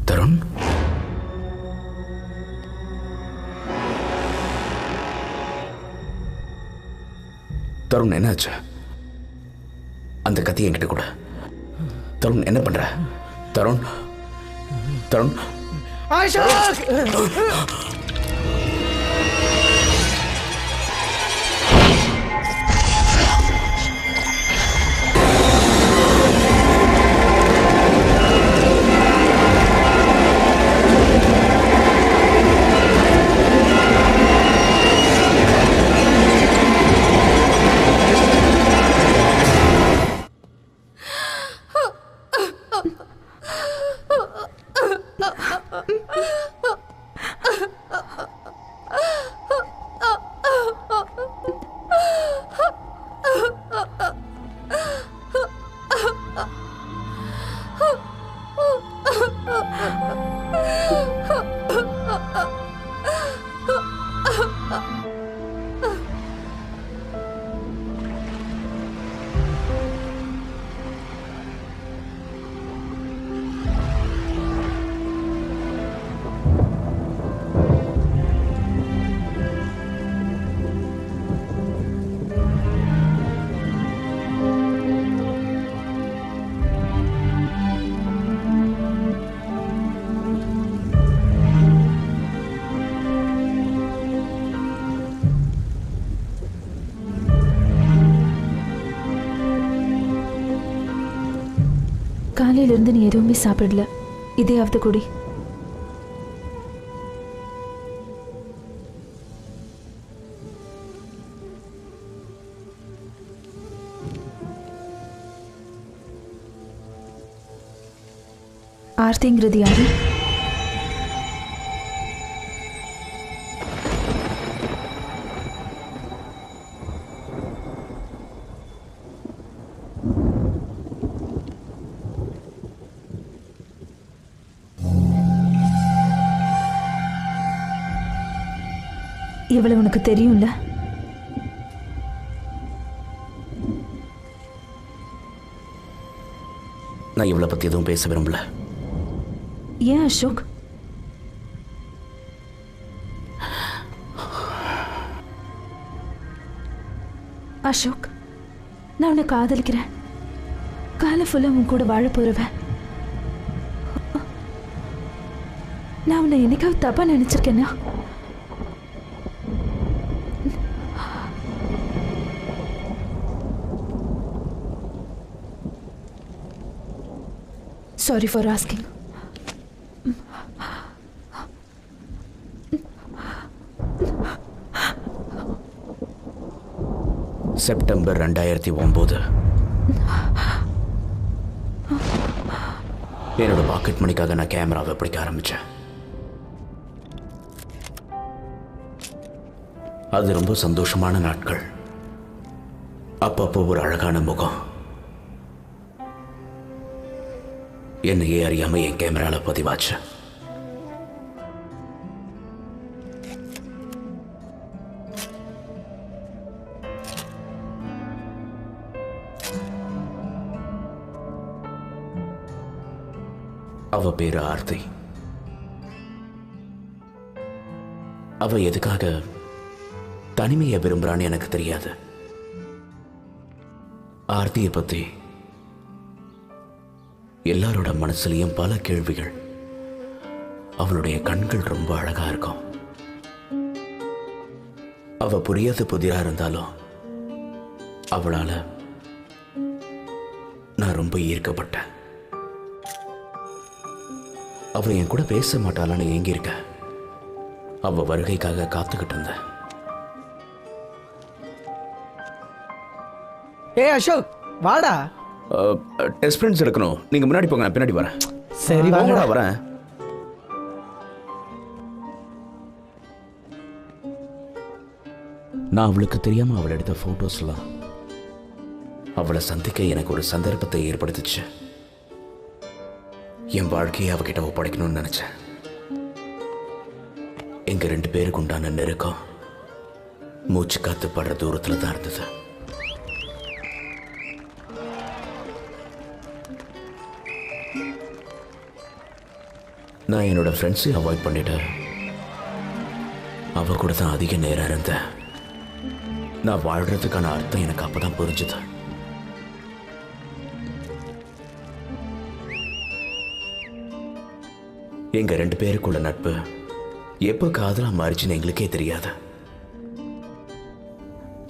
தருண் தருண் என்னாச்சு அந்த கத்தி என்கிட்ட கூட தருண் என்ன பண்ற தருண் தருண் காலையிலிருந்து நீ எதுவுமே சாப்பிடல, இதையாவது குடி. ஆர்த்திங்கிறது யாரு? இவ்வளவு உனக்கு தெரியும்ல? நான் இவளை பத்தி எதுவும் பேச விரும்பல. ஏன் அசோக்? அசோக், நான் உன்னை காதலிக்கிறேன். காலம் ஃபுல்லா உன் கூட வாழ போறவன். நான் உன்னை என்னைக்காவது தப்பா நினைச்சிருக்கேன்னா? Sorry for asking. செப்டம்பர் 2009 என்னோட பாக்கெட் மணிக்காக நான் கேமராவை பிடிக்க ஆரம்பிச்சேன். அது ரொம்ப சந்தோஷமான நாட்கள். அப்பப்போ ஒரு அழகான முகம் என்னையே அறியாம என் கேமரால பதிவாச்சு. அவ பேரு ஆர்த்தி. அவ எதுக்காக தனிமையை விரும்புறான்னு எனக்கு தெரியாது. ஆர்த்தியை பத்தி எல்லாரோட மனசுலயும் பல கேள்விகள். அவளுடைய கண்கள் ரொம்ப அழகா இருக்கும். அவ புரியாத புதிரா இருந்தாலும் அவளால நான் ரொம்ப ஈர்க்கப்பட்டேன். அவ என் கூட பேச மாட்டாளான்னு ஏங்கி இருக்க. அவ வருகைக்காக காத்துக்கிட்டு இருந்தேன். ஏய் அசோக், வாடா. டெஸ்ட் ஃப்ரெண்ட்ஸ் எடுக்கணும். நீங்க முன்னாடி போங்க, நான் பின்னாடி வரேன். சரி வாங்கடா. வரேன். நான் அவளுக்கு தெரியாம அவள் எடுத்த போட்டோஸ்லாம் அவளை சந்திக்க எனக்கு ஒரு சந்தர்ப்பத்தை ஏற்படுத்துச்சு. என் வாழ்க்கையை அவகிட்ட ஒப்படைக்கணும்னு நினைச்சேன். எங்க 2 பேருக்கு உண்டான நெருக்கம் மூச்சு காத்து படுற தூரத்துல தான் இருந்தது. நான் என்னோட ஃப்ரெண்ட்ஸையும் அவாய்ட் பண்ணிட்டேன். அவ கூட தான் அதிக நேரம் இருந்தேன். நான் வாழ்றதுக்கான அர்த்தம் எனக்கு அப்பதான் புரிஞ்சுது. எங்க 2 பேருக்குள்ள நட்பு எப்ப காதலா மாறிச்சுன்னு எங்களுக்கே தெரியாது.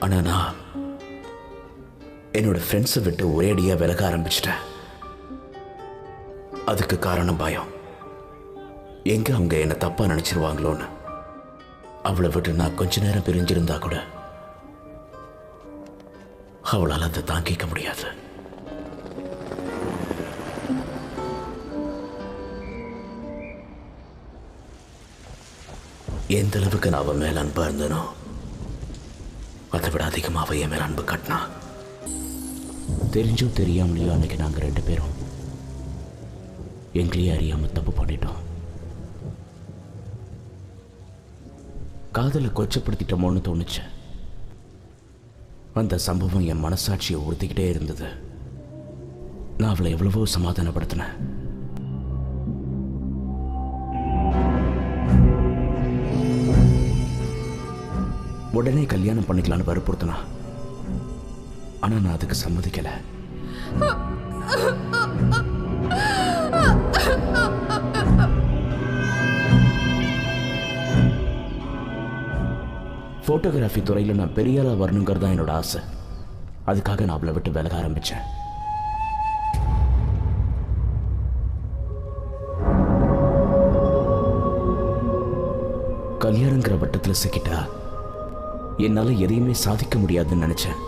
ஆனா நான் என்னோட ஃப்ரெண்ட்ஸை விட்டு ஒரேடியா விலக ஆரம்பிச்சிட்டேன். அதுக்கு காரணம் பயம். எங்க அவங்க என்ன தப்பா நினைச்சிருவாங்களோன்னு. அவளை விட்டு நான் கொஞ்ச நேரம் பிரிஞ்சிருந்தா கூட அவளால் அதை தாங்கிக்க முடியாது. எந்த அளவுக்கு நான் அவன் மேல அன்பா இருந்தனோ அதை விட அதிகமாக அவ என் மேல அன்பு காட்டினா. தெரிஞ்சோ தெரியாமலையோ அன்னைக்கு நாங்கள் 2 பேரும் எங்களையே அறியாம தப்பு பண்ணிட்டோம். காதலை கொச்சப்படுத்திட்டோமோன்னு தோணுச்சு. அந்த சம்பவம் என் மனசாட்சியை உறுத்திக்கிட்டே இருந்தது. நான் அவளை எவ்வளவோ சமாதானப்படுத்தினேன். உடனே கல்யாணம் பண்ணிக்கலான்னு வற்புறுத்தினா. ஆனா நான் அதுக்கு சம்மதிக்கல. போட்டோகிராஃபி துறையில் நான் பெரிய ஆளா வரணுங்கிறது தான் என்னோட ஆசை. அதுக்காக நான் அவளை விட்டு விலக ஆரம்பிச்சேன். கல்யாணங்கிற வட்டத்தில் சிக்கிட்டா என்னால எதையுமே சாதிக்க முடியாதுன்னு நினைச்சேன்.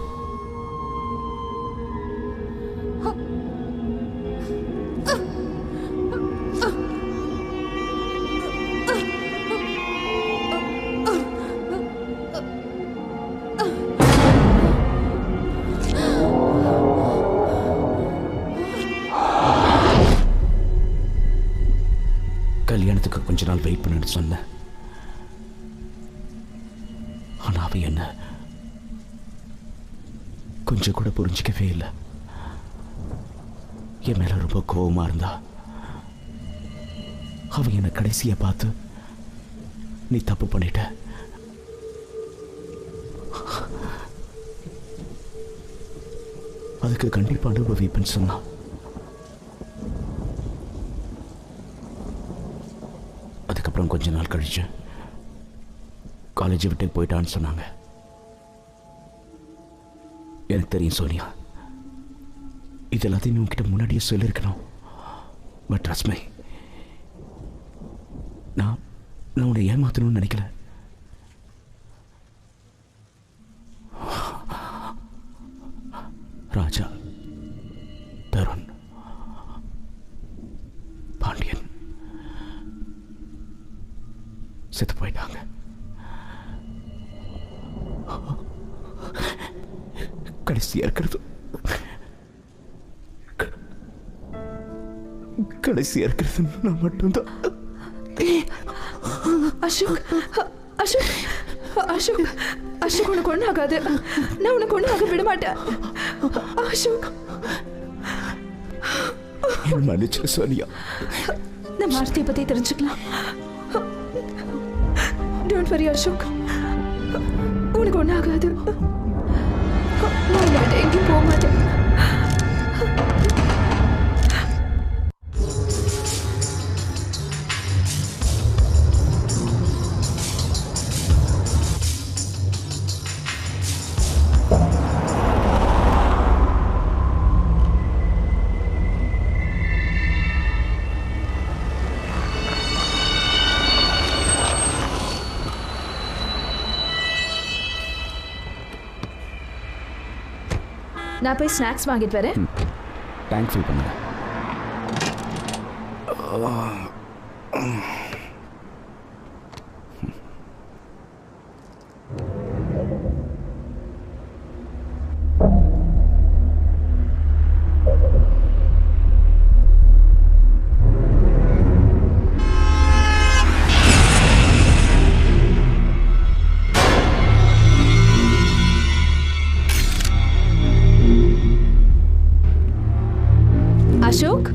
கல்யாணத்துக்கு கொஞ்ச நாள் வெயிட் பண்ணு சொன்னேன். ஆனா அவ என்ன கொஞ்சம் கூட புரிஞ்சிக்கவே இல்லை. என் மேல ரொம்ப கோபமா இருந்தா. அவ என்ன கடைசியா பார்த்து நீ தப்பு பண்ணிட்ட, அதுக்கு கண்டிப்பாக அனுபவிப்பேன்னு சொன்னான். அதுக்கப்புறம் கொஞ்ச நாள் கழிச்சு காலேஜை விட்டு போயிட்டான்னு சொன்னாங்க. எனக்கு தெரியும் சோனியா, இது எல்லாத்தையும் உங்ககிட்ட முன்னாடியே சொல்லியிருக்கணும். பட் ரஸ்மை, நான் உன்னை ஏமாத்தணும்னு நினைக்கல. ராஜா, தருண், பாண்டியன் செத்து போயிட்டாங்க. கடைசியா இருக்கிறது நான் மட்டும்தான். அசோக், அசோக், அசோக், அசோக், உனக்கு ஒன்றும் ஆகாது. நான் உனக்கு ஒன்றும் ஆக விட மாட்டேன். அசோக், மன்னிச்சு சோனியா. நம்ம ஆர்த்தியை பத்தி தெரிஞ்சுக்கலாம். டோன்ட் வரி அசோக், உனக்கு ஒன்றும் ஆகாது. நான் உன்னை விட்டு எங்கேயும் போக மாட்டேன். நான் போய் ஸ்நாக்ஸ் வாங்கிட்டு வரேன். டேங்க் ஃபில் பண்ணுங்க. அசோக்,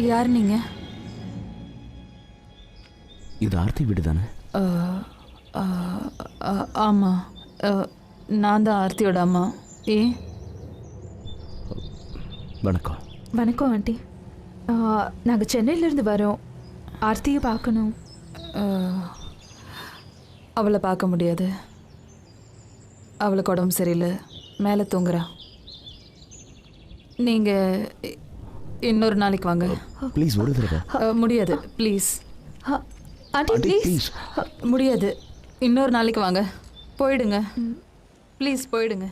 யார் நீங்க? இது ஆர்த்தி வீடு தானே? ஆமா, நான் தான் ஆர்த்தியோட அம்மா. ஏன்? வணக்கம். வணக்கம் ஆண்டி. நாங்கள் சென்னையிலேருந்து வரோம். ஆர்த்தியை பார்க்கணும். அவளை பார்க்க முடியாது. அவளுக்கு உடம்பு சரியில்லை, மேலே தூங்குறா. நீங்கள் இன்னொரு நாளைக்கு வாங்க ப்ளீஸ். ஒரு தடவை முடியாது ப்ளீஸ். Aunty please. முடியாது, இன்னொரு நாளைக்கு வாங்க. போயிடுங்க ப்ளீஸ், போயிடுங்க.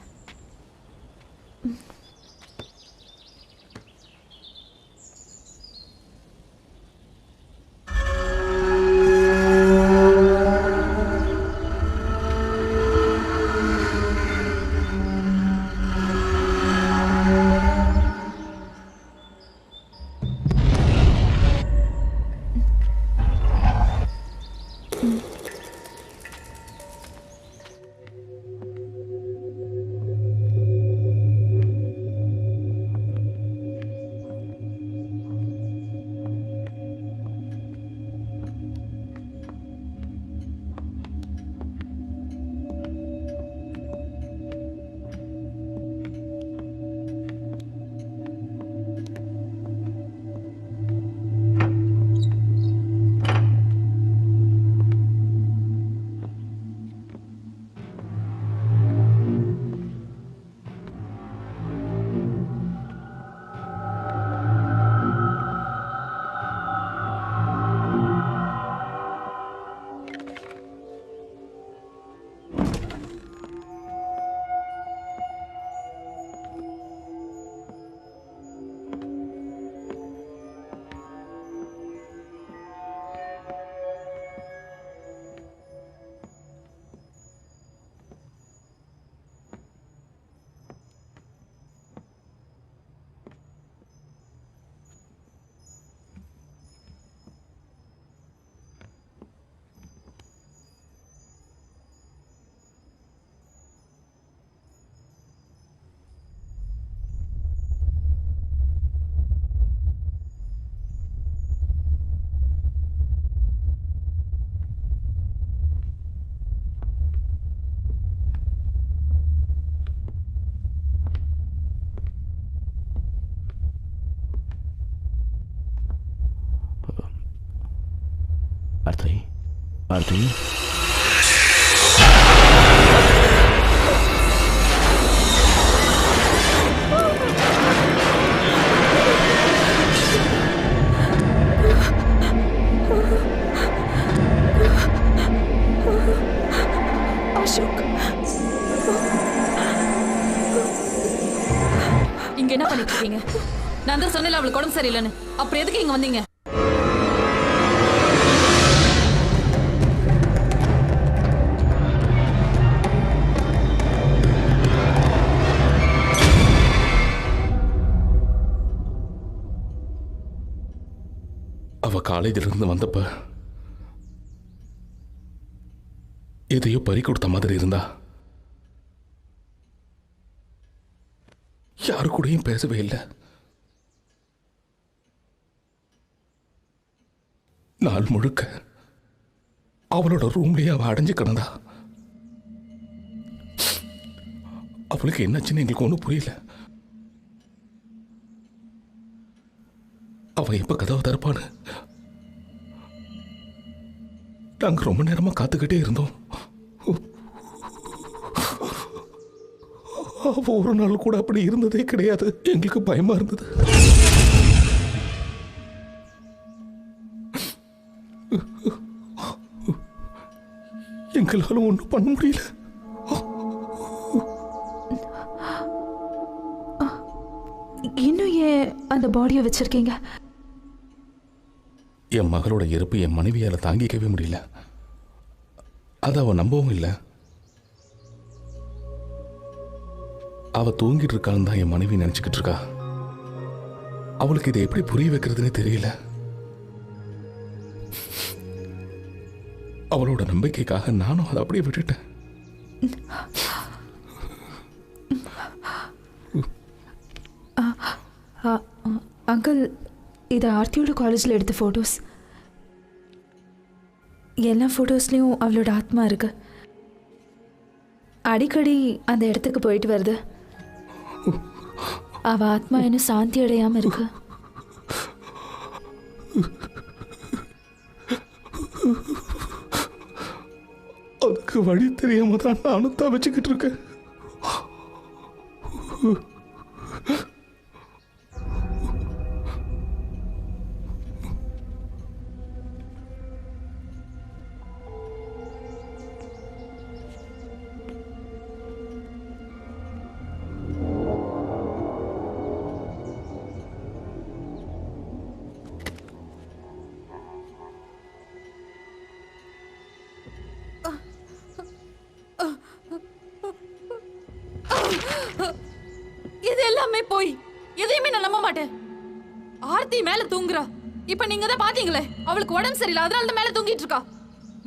ஆர்த்தி ஆர்த்தி அசோக், இங்க என்ன பண்ணிட்டு இருக்கீங்க? நான் தான் சொன்னேன் அவளுக்கு உடம்பு சரியில்லைன்னு. அப்புறம் எதுக்கு இங்க வந்தீங்க? அவ காலேஜில் இருந்து வந்தப்ப எதையோ பறி கொடுத்த மாதிரி இருந்தா. யாரு கூடயும் பேசவே இல்லை. நாள் முழுக்க அவளோட ரூம்லயே அவ அடைஞ்சு கிடந்தா. அவளுக்கு என்னாச்சுன்னு எங்களுக்கு ஒன்றும் புரியல. அவ எப்ப கதவை திறப்பான்னு நாங்க ரொம்ப நேரமா காத்துக்கிட்டே இருந்தோம். அவ ஒரு நாள் கூட அப்படி இருந்ததே கிடையாது. எங்களுக்கு பயமா இருந்தது. எங்களால ஒன்றும் பண்ண முடியல. இன்னும் ஏன் அந்த பாடியை வச்சிருக்கீங்க? என் மகளோட இறப்பு என் மனைவியால தாங்கிக்கவே முடியல. அதை அவ நம்பவும் இல்லை. அவ தூங்கிட்டு இருக்கான்னு தான் என் மனைவி நினைச்சுக்கிட்டு இருக்கா. அவளுக்கு இதை எப்படி புரிய வைக்கிறதுன்னு தெரியல. அவளோட நம்பிக்கைக்காக நானும் அதை அப்படியே விட்டுட்டேன். அங்கிள், இது ஆர்த்தியோட காலேஜில் எடுத்த ஃபோட்டோஸ். எல்லா ஃபோட்டோஸ்லேயும் அவளோட ஆத்மா இருக்கு. அடிக்கடி அந்த இடத்துக்கு போயிட்டு வருது. அவ ஆத்மா இன்னும் சாந்தி அடையாம இருக்கு. அதுக்கு வழி தெரியாம தான் நானும் தவிச்சுக்கிட்டு இருக்கேன். இது எல்லாமே போய் எதையுமே நான் நம்ப மாட்டேன். ஆர்த்தி மேல தூங்குறா. இப்ப நீங்க தான் பாத்தீங்களே, அவளுக்கு உடம்பு சரியில்லை, அதனால தான் மேல தூங்கிட்டு இருக்கா.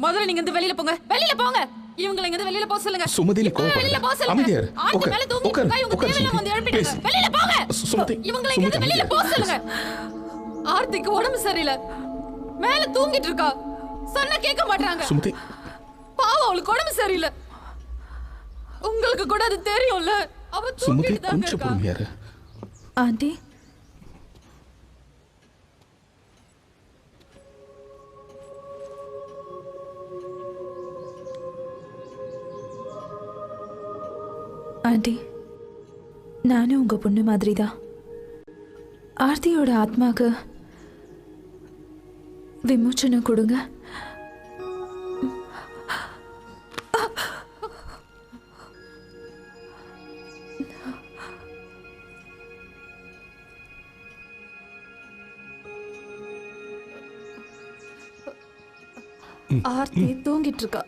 முதல்ல நீங்க இந்த வெளியில போங்க, வெளியில போங்க. இவங்களை இங்க வெளியில போக சொல்லுங்க. சுமதி, நீ கோவப்படாத. வெளியில போக சொல்லுங்க. அமைதியா இரு. ஆர்த்தி மேல தூங்கிட்டு இருக்கா. இவங்க தேவையில்லாம வந்து எழுப்பிடுங்க. வெளியில போங்க. சுமதி, இவங்களை இங்க வெளியில போக சொல்லுங்க. ஆர்த்திக்கு உடம்பு சரியில்லை, மேல தூங்கிட்டு இருக்கா. சொன்னா கேட்க மாட்டாங்க. சுமதி, பாவம், அவளுக்கு உடம்பு சரியில்லை. உங்களுக்கு கூட அது தெரியும்ல. அவ சுமதி தூங்கிட்டு தான் கொஞ்சம் இருக்கா. பொறுமையா இரு. ஆண்டி, ஆண்டி, நானும் உங்க பொண்ணு மாதிரி தான். ஆர்த்தியோட ஆத்மாக்கு விமோச்சனம் கொடுங்க. ஆர்த்தி தூங்கிட்டு இருக்கா.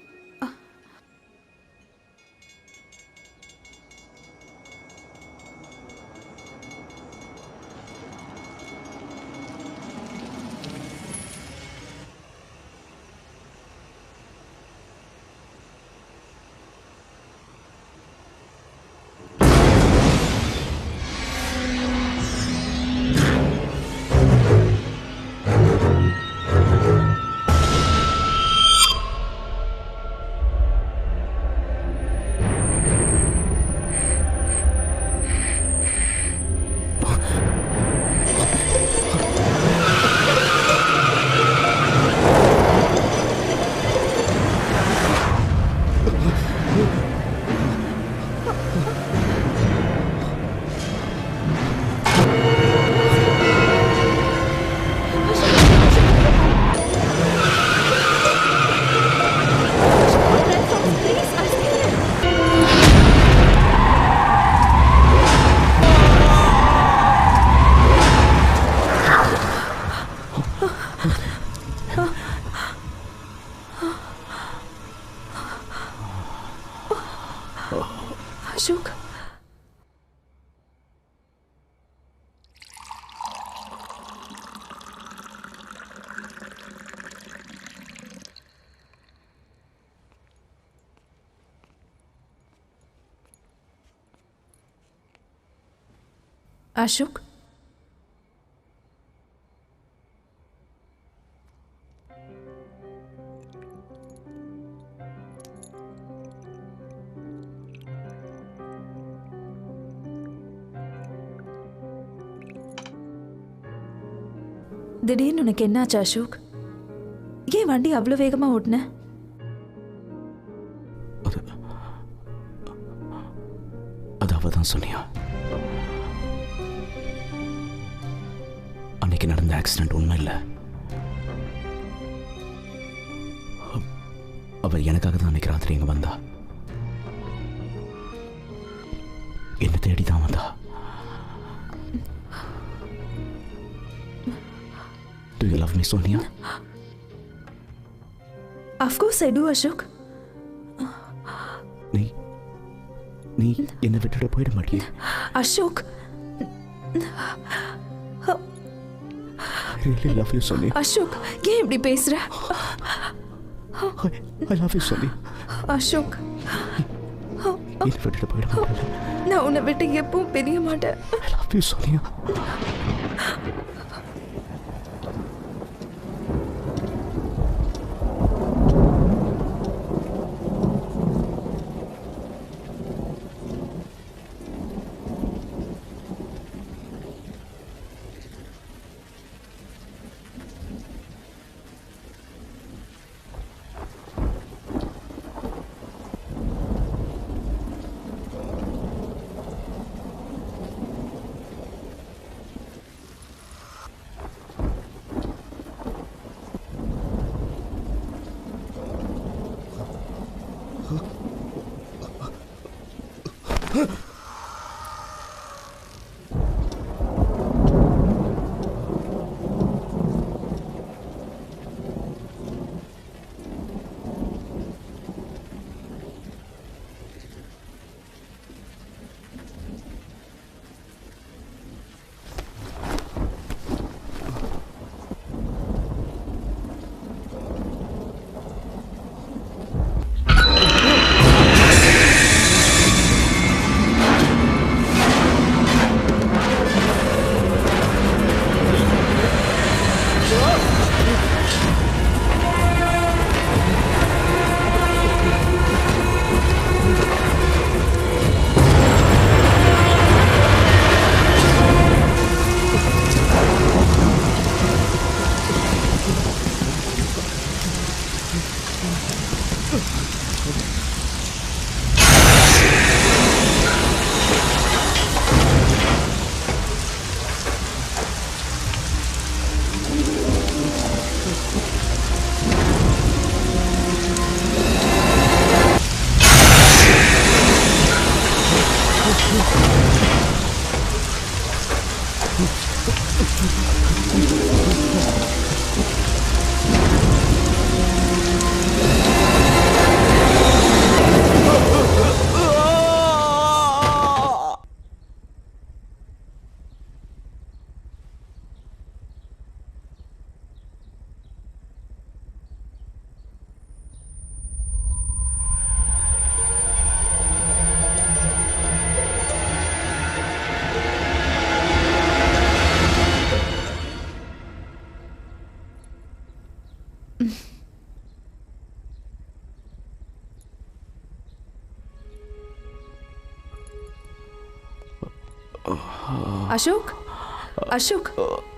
அசோக், திடீர்னு உனக்கு என்னாச்சு அசோக்? ஏன் வண்டி அவ்வளோ வேகமா ஓட்டுன? அது அவதான் சொன்னியா? அன்னைக்கு நடந்த ஆக்சிடென்ட் உண்மை இல்லை. அவ எனக்காக தான் அன்னைக்கு ராத்திரி இங்க வந்தா. என்ன தேடி தான் வந்தா. Do you love me, Sonia? Of course I do, Ashok. நீ என்னை விட்டுட போயிட மாட்டியே? Ashok, I really love you, Sonia. Ashok, ஏன் இப்படி பேசுற? I love you, Sonia. Ashok, என்னை விட்டுட போயிட மாட்டேன். நான் உன்னை விட்டு எப்பவும் பிரிய மாட்டேன். I love you, Sonia. Ashok? Ashok,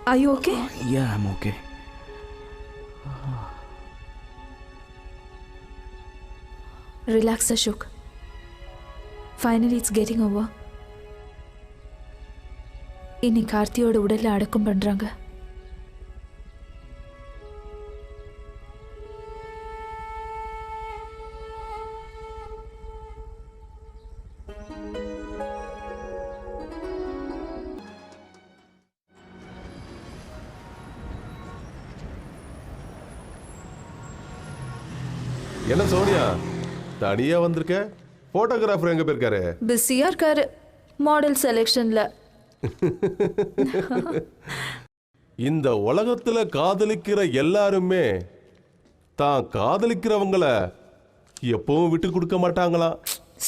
are you okay? Yeah, I'm okay. Relax, Ashok. Finally, it's getting over. இன்னைக்கு கார்த்தியோட உடல்ல அடக்கம் பண்றாங்க. என்ன சோனியா தனியா வந்திருக்க? போட்டோகிராஃபர் எங்க போயிருக்காரு? பிஸியா இருக்காரு மாடல் செலெக்ஷன்ல. இந்த உலகத்துல காதலிக்கிற எல்லாருமே தான் காதலிக்கிறவங்கள எப்பவும் விட்டு கொடுக்க மாட்டாங்களா?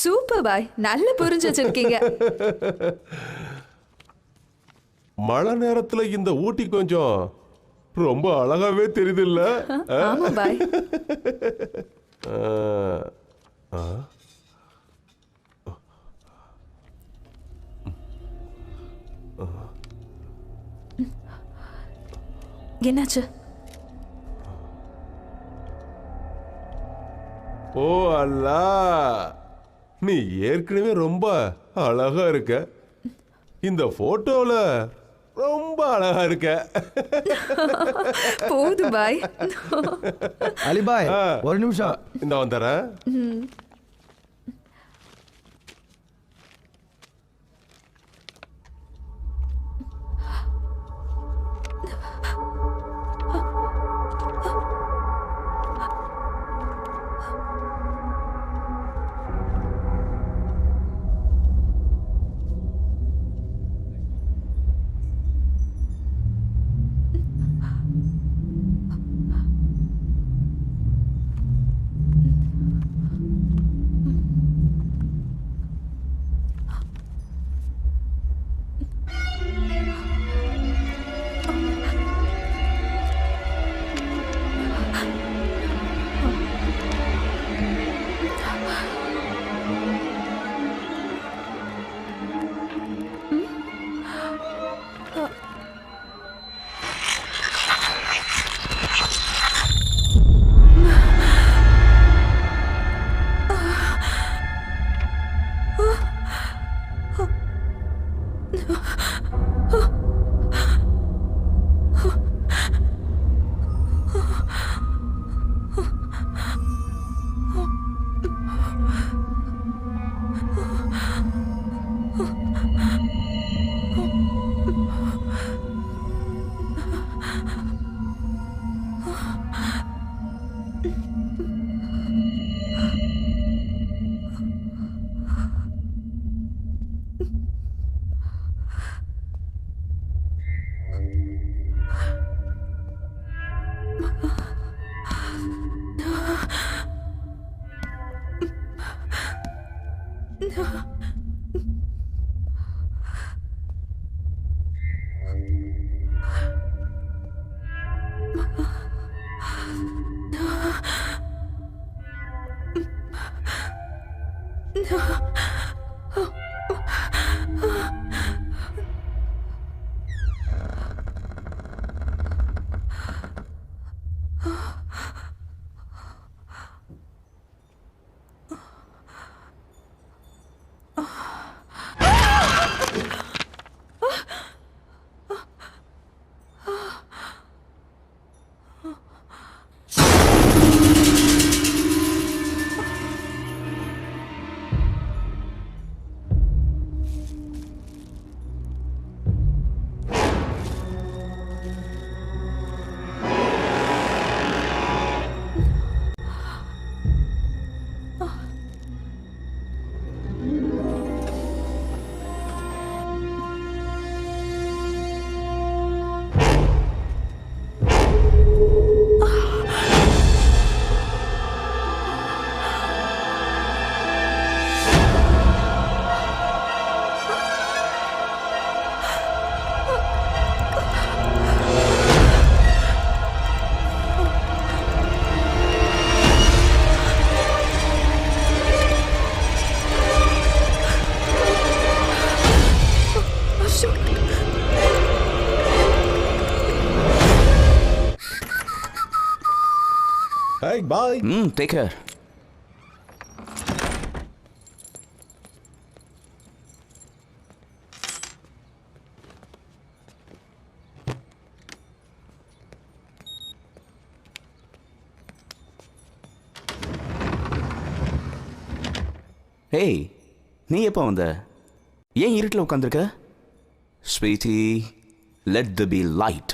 சூப்பர் பாய், நல்ல புரிஞ்சு வச்சிருக்கீங்க. மழை நேரத்துல இந்த ஊட்டி கொஞ்சம் ரொம்ப அழகாவே தெரியுது இல்ல? ஆமா பாய். என்னாச்சு? ஓ அல்லா, நீ ஏற்கனவே ரொம்ப அழகா இருக்க. இந்த போட்டோல ரொம்ப அழகா இருக்க. போது பாய். அலிபாய் ஒரு நிமிஷம் இந்த வந்துறேன். Hey, bye. Take care. Hey, நீ எப்போ வந்த? ஏன் இருட்டில் உட்காந்துருக்க? Sweetie, let there be light.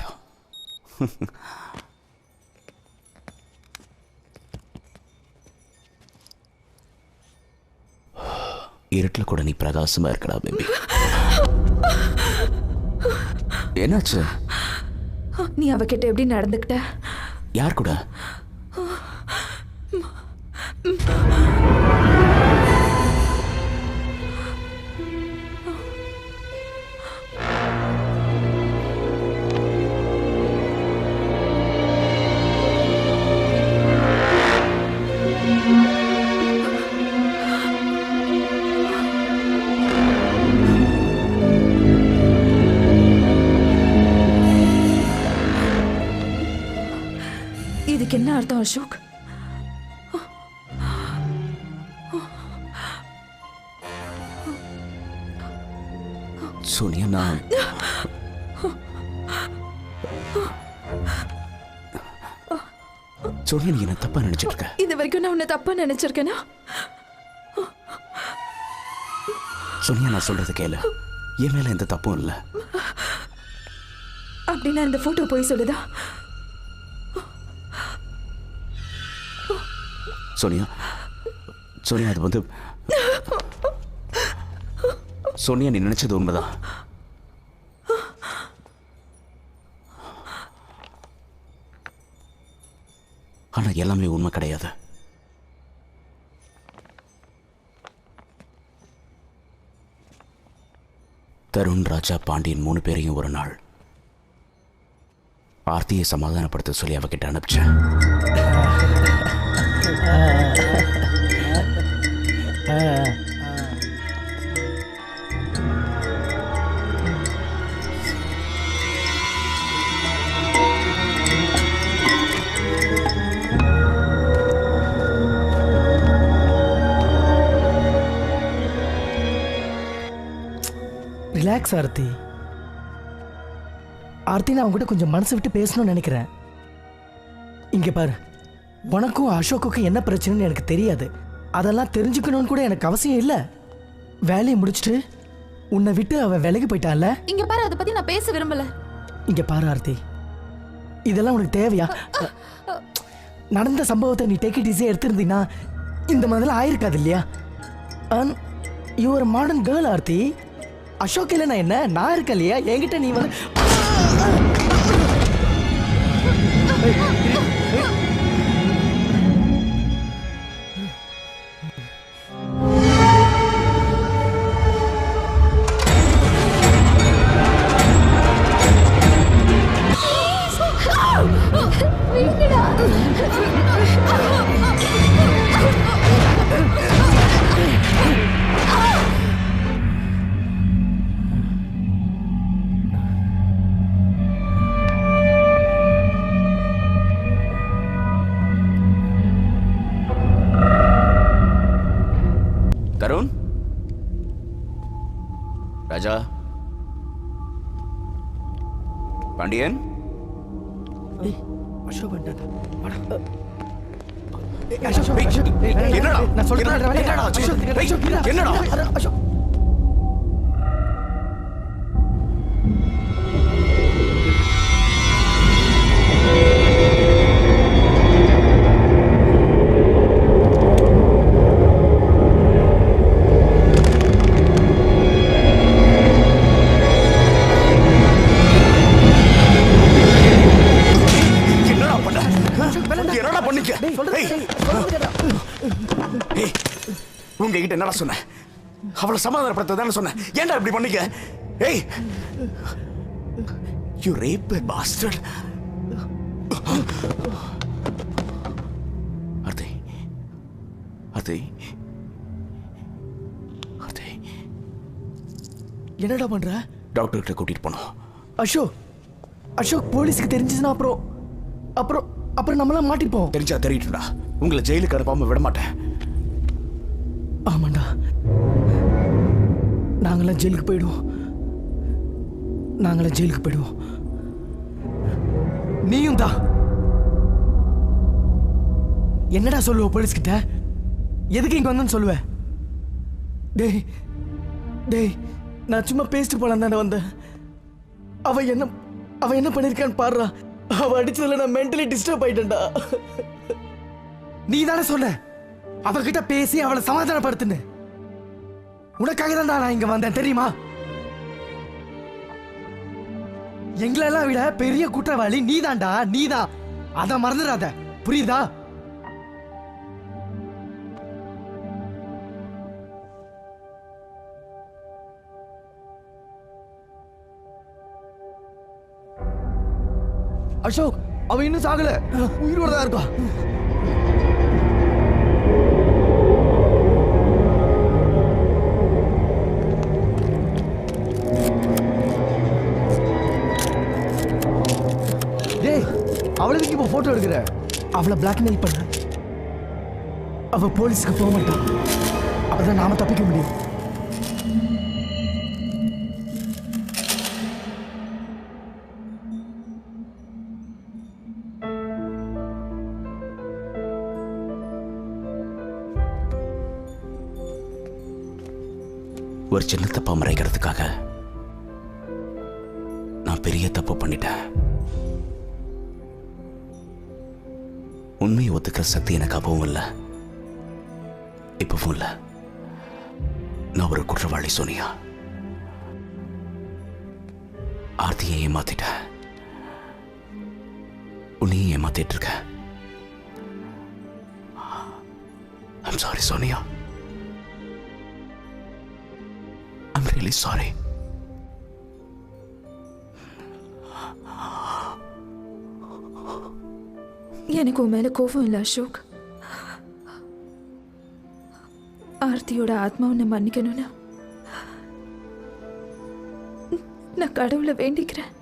இருட்டில் கூட நீ பிரகாசமா இருக்கடா பேபி. என்னாச்சு? நீ அவகிட்ட எப்படி நடந்துக்கிட்ட? யார் கூட? இதுக்கு என்ன அர்த்தம் அசோக்? சோனியா, நான் சோனியா, நீ என்ன தப்பா நினைச்சிட்டு இருக்க? இது வரைக்கும் நான் உன்னை தப்பா நினைச்சிருக்கேனா? சோனியா, நான் சொல்றது கேளு. என் மேல எந்த தப்பும் இல்லை. அப்படின்னா இந்த போட்டோ போய் சொல்லுதா? சோனியா, சோனியா, அது வந்து சோனியா, நீ நினைச்சது உண்மைதான். ஆனா எல்லாமே உண்மை கிடையாது. தருண், ராஜா, பாண்டியன் 3 பேரையும் ஒரு நாள் ஆர்த்தியை சமாதானப்படுத்த சொல்லி அவகிட்ட அனுப்பிச்சேன். ரிலாக்ஸ் ஆர்த்தி. ஆர்த்தி, நான் உங்ககிட்ட கொஞ்சம் மனசு விட்டு பேசணும்னு நினைக்கிறேன். இங்க பாரு, உனக்கும் அசோக்குக்கும் என்ன பிரச்சனைன்னு எனக்கு தெரியாது. அதெல்லாம் தெரிஞ்சுக்கணும்னு கூட எனக்கு அவசியம் இல்லை. வேலையை முடிச்சுட்டு உன்னை விட்டு அவன் விலகி போயிட்டான்ல. இங்க பாரு, அதை பத்தி நான் பேச விரும்பல. இங்க பாரு ஆர்த்தி, இதெல்லாம் உனக்கு தேவையா? நடந்த சம்பவத்தை நீ டேக் இட் ஈஸியா எடுத்திருந்தீங்கன்னா இந்த மாதிரிலாம் ஆயிருக்காது இல்லையா? You are modern girl Aarthi. Ashok இல்லை நான் என்ன, நான் இருக்கேன் இல்லையா? என்கிட்ட நீ வந்து தருண், ராஜா, பாண்டியன், அசோக் வந்துட்டான். என்னடா? நான் சொல்றேன். என்னடா? அசோக், உங்ககிட்ட என்னடா சொன்ன? அவளை சமாதானப்படுத்த தானே சொன்ன. ஏன்டா இப்படி பண்ணிக்க? ஏய், you rape a bastard. Aarthi, Aarthi, Aarthi, என்னடா பண்ற? டாக்டர் கிட்ட கூட்டிட்டு போனோம். அசோக், அசோக் போலீஸ்க்கு தெரிஞ்சுச்சுன்னா அப்புறம் நம்மளாம் மாட்டிப்போம். தெரிஞ்சா தெரியட்டும்டா. உங்களை ஜெயிலுக்கு அனுப்பாம விட மாட்டேன். ஆமாண்டா, நாங்களாம் ஜெயிலுக்கு போயிடுவோம். நீயும் தான். என்னடா சொல்லுவ போலீஸ் கிட்ட? எதுக்கு இங்க வந்தேன்னு சொல்லுவ? டேய், நான் சும்மா பேசிட்டு போலாம் தானே வந்தேன். அவ என்ன பண்ணிருக்கான்னு பாடுறா. அவ அடிச்சதுல நான் மென்டலி டிஸ்டர்ப் ஆயிட்டேன்டா. நீ தானே சொன்ன அவகிட்ட பேசி அவளை சமாதானப்படுத்துன்னு. உனக்காக தான் நான் இங்க வந்தேன் தெரியுமா? எங்களெல்லாம் விட பெரிய குற்றவாளி நீதான்டா, நீதான். அத மறந்துடாத, புரியுதா? அசோக், அவன் இன்னும் சாகல, உயிரோட தான் இருக்கா. டேய், அவளுக்கு இப்ப போட்டோ எடுக்கிற? அவளை பிளாக்மெயில் பண்ண. அவ போலீஸ்க்கு போக மாட்டான். அப்பதான் நாம தப்பிக்க முடியும். ஒரு சின்ன தப்பா மறைக்கிறதுக்காக நான் பெரிய தப்பு பண்ணிட்டேன். உண்மையை ஒத்துக்கிற சக்தி எனக்கு அப்பவும் இல்லை, இப்பவும் இல்லை. நான் ஒரு குற்றவாளி சோனியா. ஆர்த்தியை ஏமாத்திட்டேன், உன்னையும் ஏமாத்திட்டு இருக்க. I'm sorry Sonia. I'm really sorry. எனக்கு உன் மேல கோபம் இல்லை அசோக். ஆர்த்தியோட ஆத்மாவை மன்னிக்கணும்னு நான் கடவுளை வேண்டிக்கிறேன்.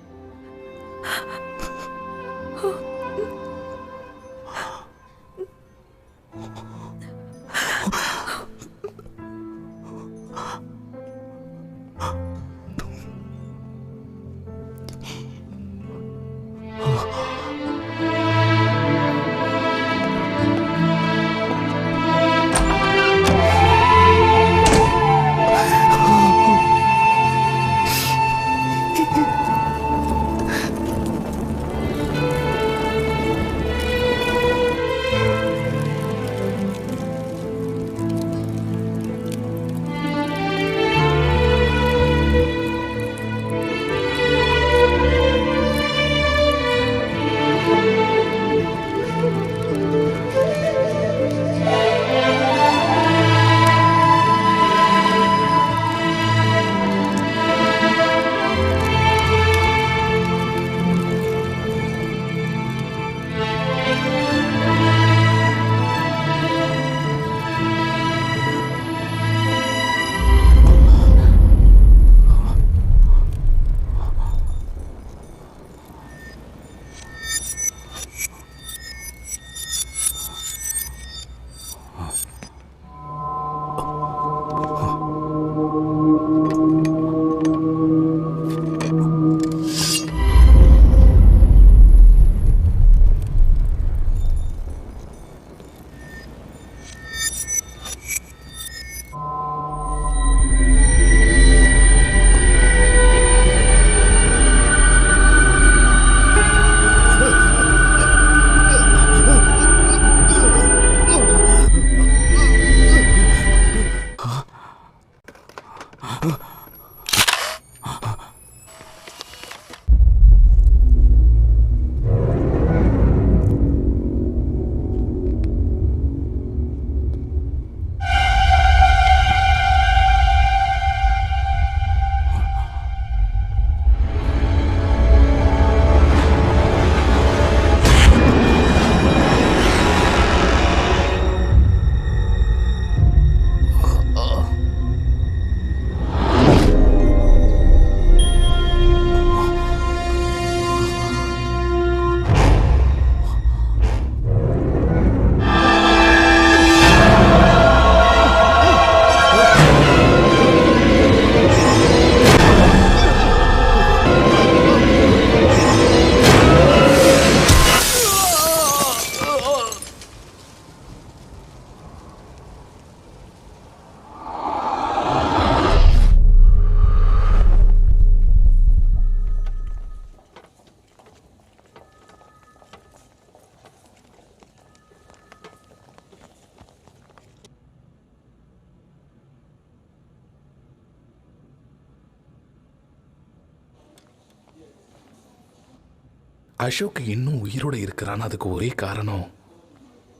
அசோக் இன்னும் உயிரோட இருக்கிறான்னு அதுக்கு ஒரே காரணம்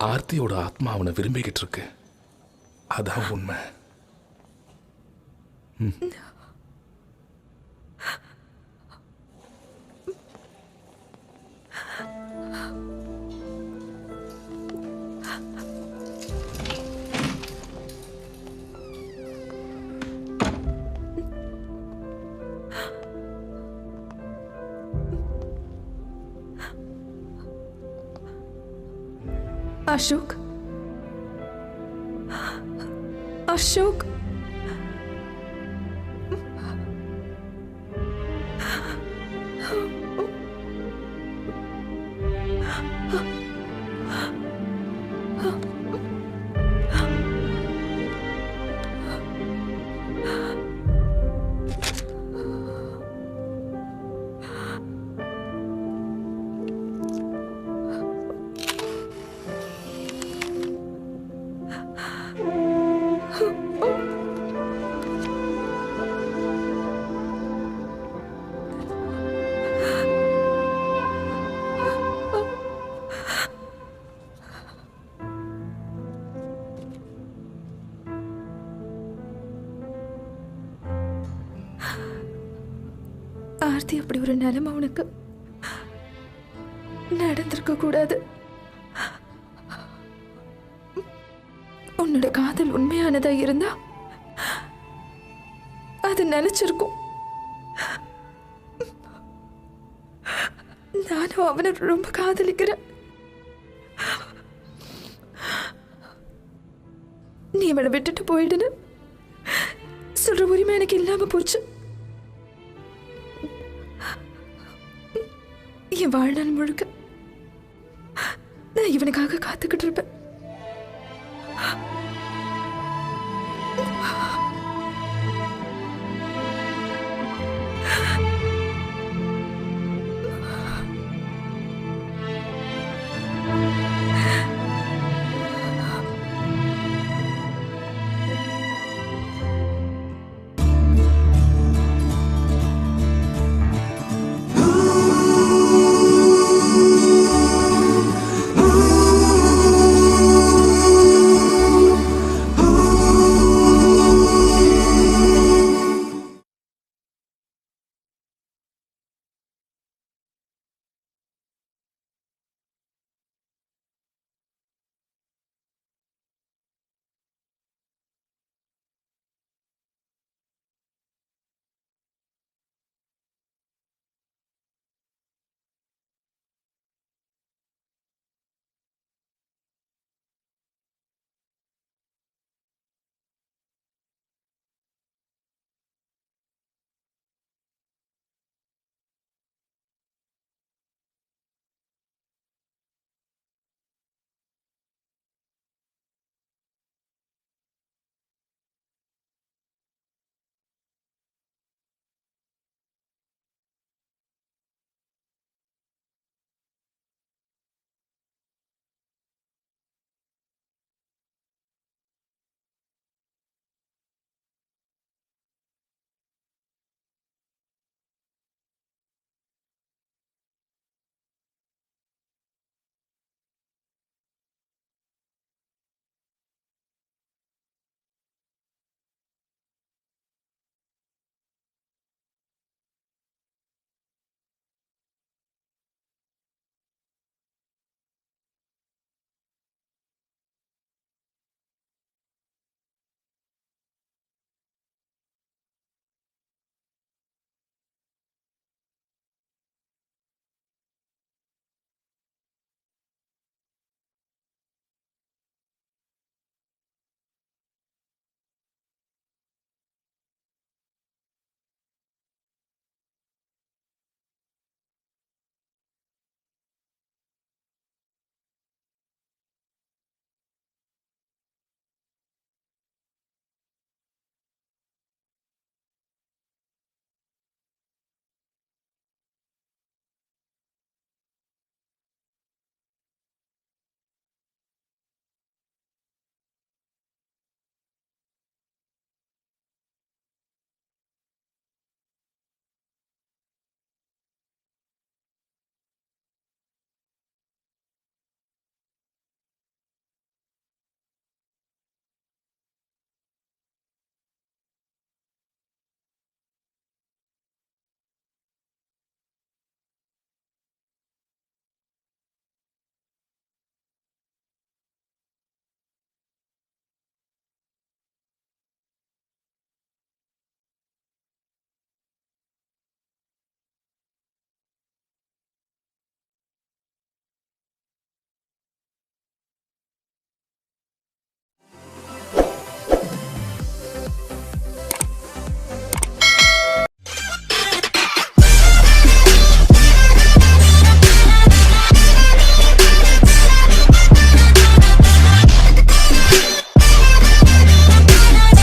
ஆர்த்தியோட ஆத்மா அவனை விரும்பிக்கிட்டு இருக்கு. அதான் உண்மை. அசோக், அசோக், ஆர்த்தி அப்படி ஒரு நிலைமை உனக்கு நடந்திருக்க கூடாது. உன்னோட காதல் உண்மையானதா இருந்தா அது நினைச்சிருக்கும். நானும் அவனை ரொம்ப காதலிக்கிறேன். நீ அவனை விட்டுட்டு போயிடுன்னு சொல்ற உரிமை எனக்கு இல்லாம போச்சு. என் வாழ்நாள் முழுக்க நான் இவனுக்காக காத்துக்கிட்டு இருப்பேன்.